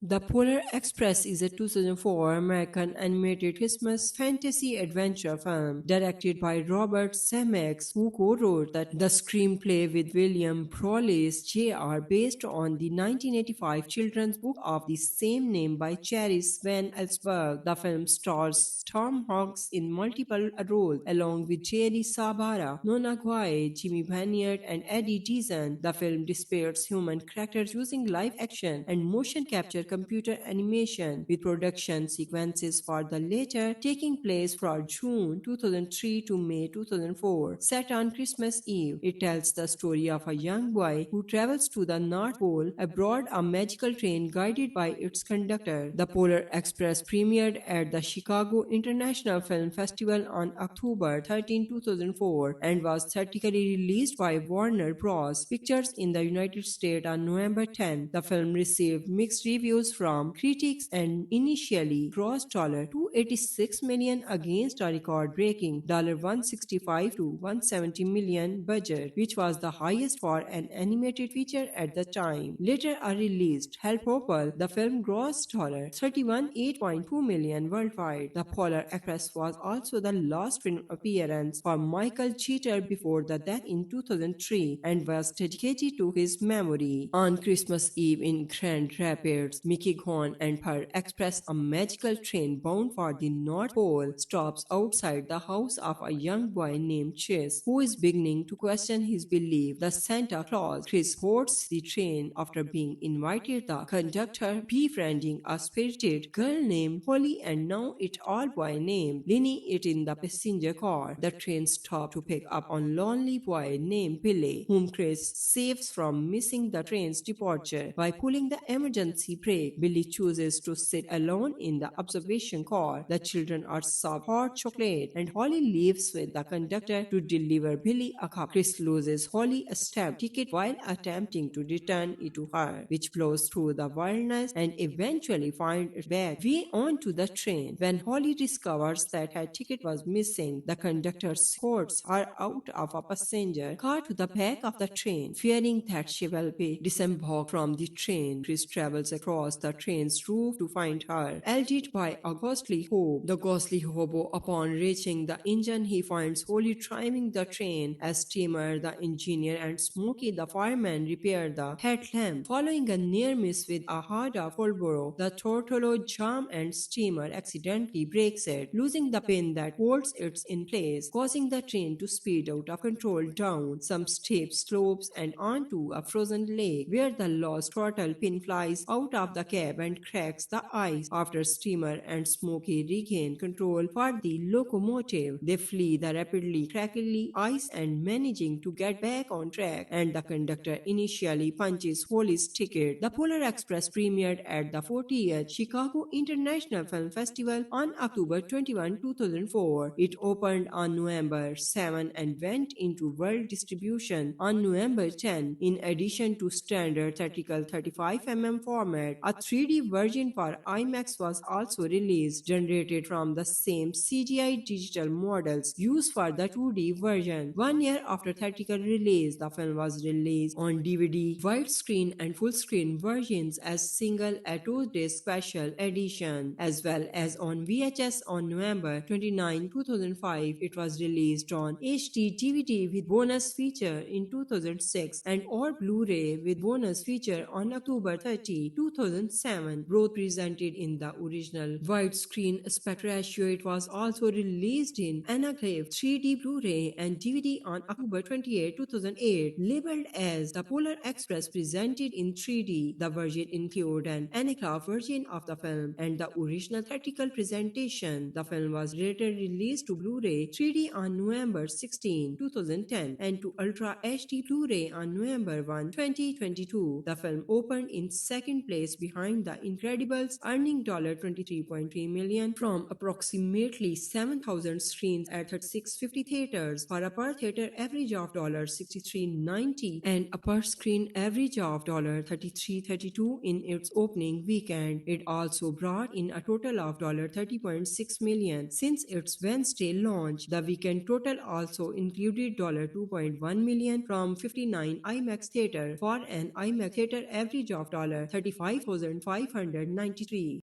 The Polar Express is a 2004 American animated Christmas fantasy adventure film directed by Robert Zemeckis, who co-wrote the screenplay with William Prowlis Jr. based on the 1985 children's book of the same name by Chris Van Allsburg. The film stars Tom Hanks in multiple roles along with Jerry Sabara, Nona Guai, Jimmy Banyard, and Eddie Deezen. The film depicts human characters using live action and motion capture computer animation, with production sequences for the latter taking place from June 2003 to May 2004. Set on Christmas Eve, it tells the story of a young boy who travels to the North Pole aboard a magical train guided by its conductor. The Polar Express premiered at the Chicago International Film Festival on October 13, 2004, and was theatrically released by Warner Bros. Pictures in the United States on November 10. The film received mixed reviews from critics and initially grossed $286 million against a record-breaking $165 to $170 million budget, which was the highest for an animated feature at the time. Later a released Help Popple, the film grossed $31.8 million worldwide. The Polar Express was also the last film appearance for Michael Cheater before the death in 2003 and was dedicated to his memory. On Christmas Eve in Grand Rapids, Mickey Gone and her express, a magical train bound for the North Pole, stops outside the house of a young boy named Chris, who is beginning to question his belief that Santa Claus. Chris boards the train after being invited the conductor, befriending a spirited girl named Holly and now it all boy named Linny it in the passenger car. The train stops to pick up a lonely boy named Billy, whom Chris saves from missing the train's departure by pulling the emergency brake. Billy chooses to sit alone in the observation car. The children are served hot chocolate and Holly leaves with the conductor to deliver Billy a cup. Chris loses Holly a stamp ticket while attempting to return it to her, which blows through the wilderness and eventually finds its back way onto the train. When Holly discovers that her ticket was missing, the conductor escorts her out of a passenger car to the back of the train. Fearing that she will be disembarked from the train, Chris travels across the train's roof to find her, aided by a ghostly hobo. The ghostly hobo, upon reaching the engine, he finds Holly driving the train as Steamer, the engineer, and Smokey, the fireman, repair the headlamp. Following a near miss with a hard of Fulboro, the Tortolo jam and Steamer accidentally breaks it, losing the pin that holds it in place, causing the train to speed out of control down some steep slopes and onto a frozen lake, where the lost turtle pin flies out of the cab and cracks the ice. After Steamer and Smokey regain control for the locomotive, they flee the rapidly crackly ice and managing to get back on track, and the conductor initially punches Holly's ticket. The Polar Express premiered at the 40th Chicago International Film Festival on October 21, 2004. It opened on November 7 and went into world distribution on November 10. In addition to standard theatrical 35 format, a 3D version for IMAX was also released, generated from the same CGI digital models used for the 2D version. 1 year after theatrical release, the film was released on DVD, widescreen, and full-screen versions as single 2-disc special edition, as well as on VHS on November 29, 2005. It was released on HD DVD with bonus feature in 2006 and or Blu-ray with bonus feature on October 30, 2007. Both presented in the original widescreen aspect ratio. It was also released in Anaglyph 3D Blu-ray and DVD on October 28, 2008, labeled as The Polar Express presented in 3D. The version included an Anaglyph version of the film and the original theatrical presentation. The film was later released to Blu-ray 3D on November 16, 2010 and to Ultra HD Blu-ray on November 1, 2022. The film opened in second place behind The Incredibles, earning $23.3 million from approximately 7,000 screens at 3650 theaters for a per theater average of $63.90 and a per screen average of $33.32 in its opening weekend. It also brought in a total of $30.6 million since its Wednesday launch. The weekend total also included $2.1 million from 59 IMAX theater for an IMAX theater average of $35,593.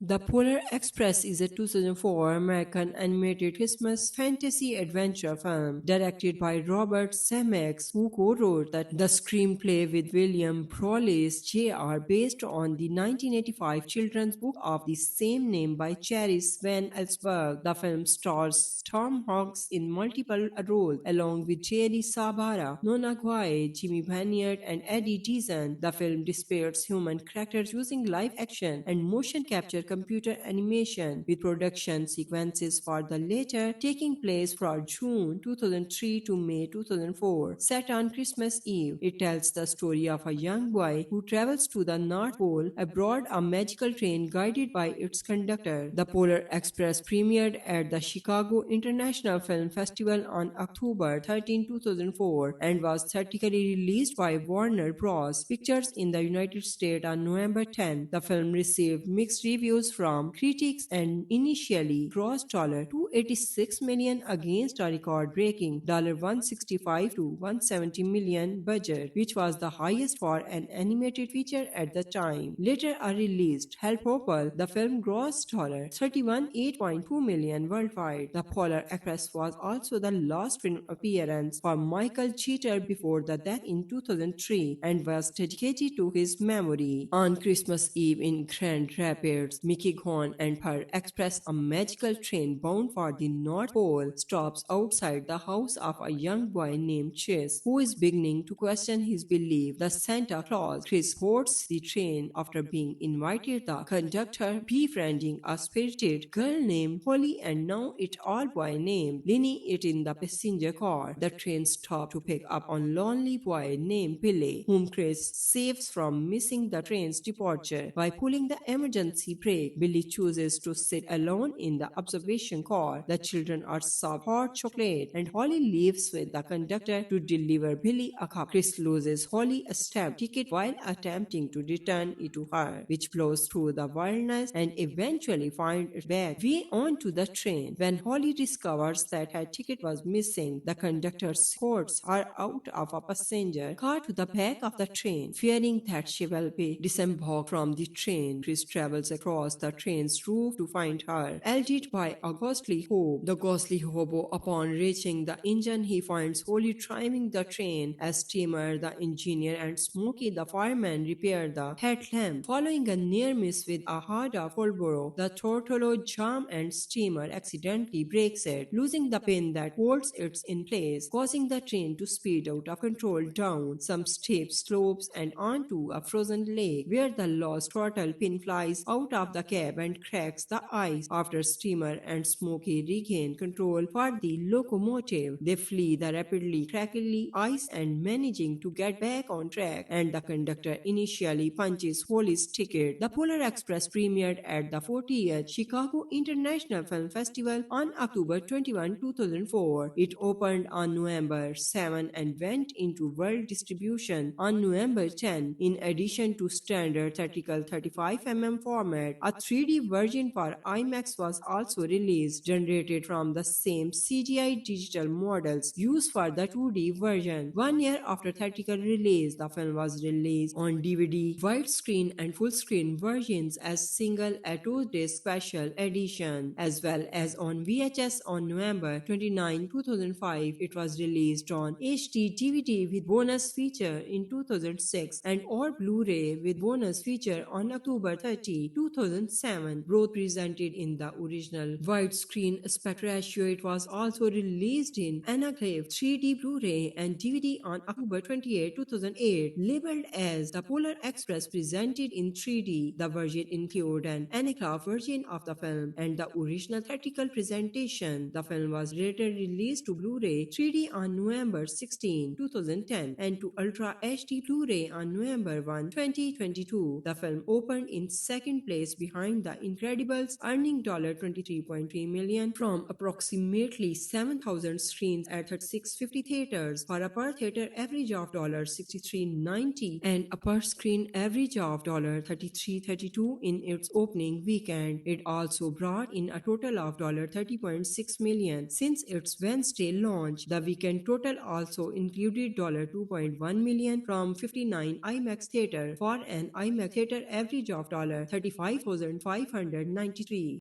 The Polar Express is a 2004 American animated Christmas fantasy adventure film directed by Robert Zemeckis, who co-wrote the screenplay with William Prowlis Jr. based on the 1985 children's book of the same name by Chris Van Allsburg. The film stars Tom Hanks in multiple roles, along with Jerry Sabara, Nona Guai, Jimmy Banyard, and Eddie Deezen. The film depicts human characters using live action and motion capture computer animation, with production sequences for the latter taking place from June 2003 to May 2004. Set on Christmas Eve, it tells the story of a young boy who travels to the North Pole aboard a magical train guided by its conductor. The Polar Express premiered at the Chicago International Film Festival on October 13, 2004 and was theatrically released by Warner Bros. Pictures in the United States on November 10. The film received mixed reviews from critics and initially grossed $286 million against a record-breaking $165 to $170 million budget, which was the highest for an animated feature at the time. Later a released Help Popple, the film grossed $31.8 million worldwide. The Polar Express was also the last film appearance for Michael Cheater before the death in 2003 and was dedicated to his memory. On Christmas Eve in Grand Rapids, Mickey Gone and her express, a magical train bound for the North Pole, stops outside the house of a young boy named Chris, who is beginning to question his belief that Santa Claus. Chris boards the train after being invited the conductor, befriending a spirited girl named Holly and now it all boy named Linny it in the passenger car. The train stops to pick up a lonely boy named Billy, whom Chris saves from missing the train's departure by pulling the emergency brake. Billy chooses to sit alone in the observation car. The children are served hot chocolate and Holly leaves with the conductor to deliver Billy a cup. Chris loses Holly a stamp ticket while attempting to return it to her, which blows through the wilderness and eventually finds its back way onto the train. When Holly discovers that her ticket was missing, the conductor escorts her out of a passenger car to the back of the train. Fearing that she will be disembarked from the train, Chris travels across the train's roof to find her, aided by a ghostly hobo. The ghostly hobo, upon reaching the engine, he finds Holly driving the train as Steamer, the engineer, and Smokey, the fireman, repair the headlamp. Following a near miss with a hard of Marlboro, the throttle jam and Steamer accidentally breaks it, losing the pin that holds it in place, causing the train to speed out of control down some steep slopes and onto a frozen lake, where the lost throttle pin flies out of the cab and cracks the ice. After Steamer and Smokey regain control for the locomotive, they flee the rapidly crackly ice and managing to get back on track, and the conductor initially punches Holly's ticket. The Polar Express premiered at the 40th Chicago International Film Festival on October 21, 2004. It opened on November 7 and went into world distribution on November 10. In addition to standard theatrical 35 format, a 3D version for IMAX was also released, generated from the same CGI digital models used for the 2D version. 1 year after theatrical release, the film was released on DVD, widescreen, and full-screen versions as single a 2-disc special edition, as well as on VHS on November 29, 2005. It was released on HD DVD with bonus feature in 2006 and or Blu-ray with bonus feature on October 30, 2006. 2007, both presented in the original widescreen aspect ratio. It was also released in Enclave 3D Blu-ray and DVD on October 28, 2008, labeled as The Polar Express presented in 3D. The version included an Enclave version of the film and the original theatrical presentation. The film was later released to Blu-ray 3D on November 16, 2010 and to Ultra HD Blu-ray on November 1, 2022. The film opened in second place behind The Incredibles, earning $23.3 million from approximately 7,000 screens at 3650 theaters for a per theater average of $63.90 and a per screen average of $33.32 in its opening weekend. It also brought in a total of $30.6 million since its Wednesday launch. The weekend total also included $2.1 million from 59 IMAX theater for an IMAX theater average of $35,593.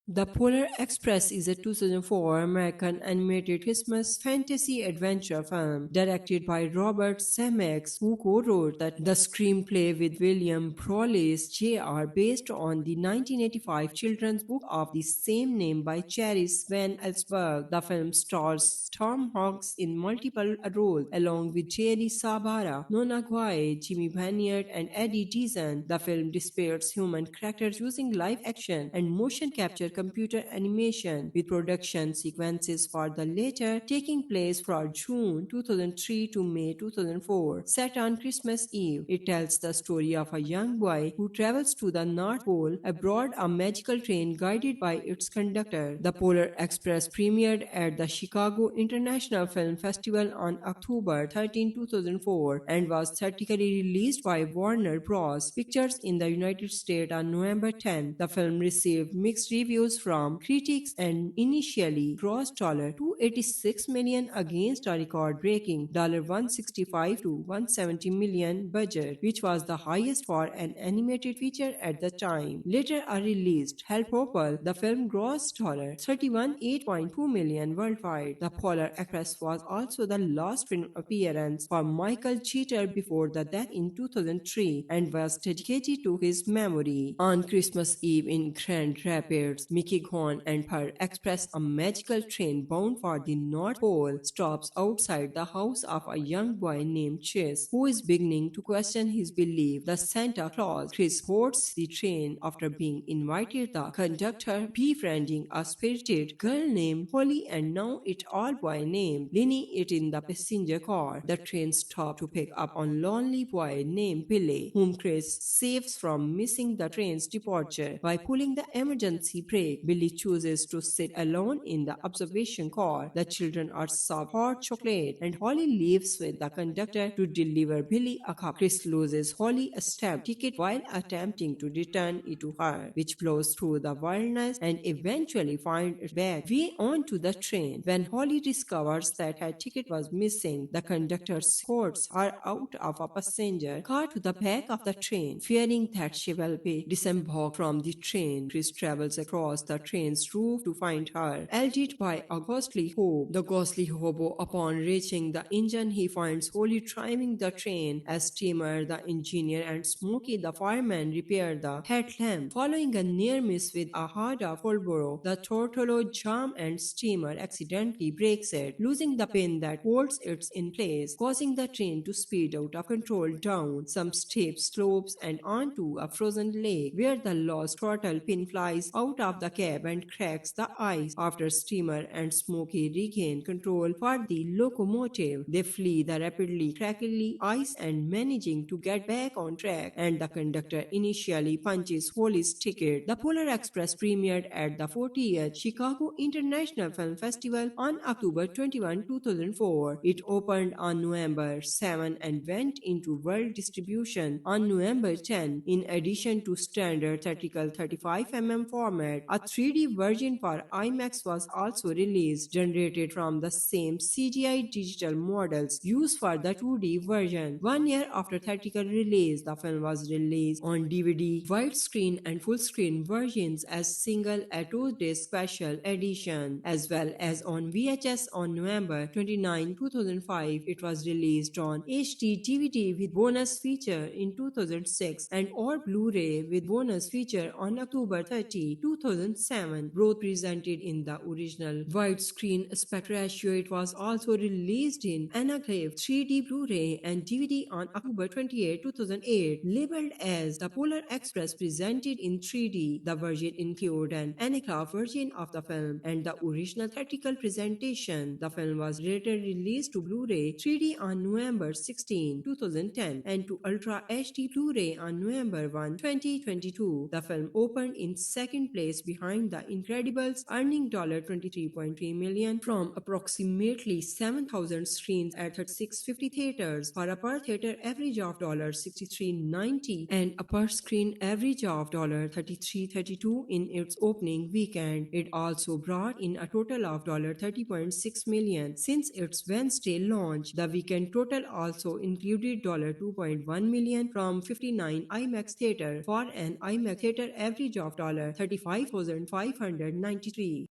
The Polar Express is a 2004 American animated Christmas fantasy adventure film directed by Robert Zemeckis, who co-wrote the screenplay with William Prowlis Jr. based on the 1985 children's book of the same name by Chris Van Allsburg. The film stars Tom Hanks in multiple roles along with Jerry Sabara, Nona Guai, Jimmy Banyard, and Eddie Deezen. The film depicts human characters using live action and motion capture computer animation, with production sequences for the latter taking place from June 2003 to May 2004. Set on Christmas Eve, it tells the story of a young boy who travels to the North Pole aboard a magical train guided by its conductor. The Polar Express premiered at the Chicago International Film Festival on October 13, 2004 and was theatrically released by Warner Bros. Pictures in the United States on November 10. The film received mixed reviews from critics and initially grossed $286 million against a record-breaking $165 to $170 million budget, which was the highest for an animated feature at the time. Later released Help Popple, the film grossed $31.8 million worldwide. The Polar Express was also the last film appearance for Michael Cheater before the death in 2003 and was dedicated to his memory. On Christmas Eve in Grand Rapids, Mickey Gone and her express, a magical train bound for the North Pole, stops outside the house of a young boy named Chase, who is beginning to question his belief that Santa Claus. Chris boards the train after being invited the conductor, befriending a spirited girl named Holly and now it all boy named Linny it in the passenger car. The train stops to pick up a lonely boy named Billy, whom Chris saves from missing the train's departure by pulling the emergency brake. Billy chooses to sit alone in the observation car. The children are served hot chocolate and Holly leaves with the conductor to deliver Billy a cup. Chris loses Holly a stamp ticket while attempting to return it to her, which blows through the wilderness and eventually finds its back way onto the train. When Holly discovers that her ticket was missing, the conductor escorts her out of a passenger car to the back of the train. Fearing that she will be disembarked from the train, Chris travels across the train's roof to find her, aided by a ghostly hobo. The ghostly hobo, upon reaching the engine, he finds Holly driving the train as Steamer, the engineer, and Smokey, the fireman, repair the headlamp. Following a near miss with a hard of Fulboro, the throttle jam and Steamer accidentally breaks it, losing the pin that holds it in place, causing the train to speed out of control down some steep slopes and onto a frozen lake, where the lost throttle pin flies out of the cab and cracks the ice. After Steamer and Smokey regain control for the locomotive, they flee the rapidly crackly ice and managing to get back on track, and the conductor initially punches Holly's ticket. The Polar Express premiered at the 40th Chicago International Film Festival on October 21, 2004. It opened on November 7 and went into world distribution on November 10. In addition to standard theatrical 35 mm format, A 3D version for IMAX was also released, generated from the same CGI digital models used for the 2D version. 1 year after theatrical release, the film was released on DVD, widescreen, and full screen versions as single 2-disc special edition, as well as on VHS on November 29, 2005. It was released on HD DVD with bonus feature in 2006 and or Blu-ray with bonus feature on October 30, 2007. Both presented in the original widescreen aspect ratio. It was also released in Anaglyph 3D Blu-ray and DVD on October 28, 2008, labeled as the Polar Express presented in 3D. The version included an Anaglyph version of the film and the original theatrical presentation. The film was later released to Blu-ray 3D on November 16, 2010 and to Ultra HD Blu-ray on November 1, 2022. The film opened in second place behind The Incredibles, earning $23.3 million from approximately 7,000 screens at 3650 theaters for a per theater average of $63.90 and a per screen average of $33.32 in its opening weekend. It also brought in a total of $30.6 million since its Wednesday launch. The weekend total also included $2.1 million from 59 IMAX theater for an IMAX theater average of $35,593.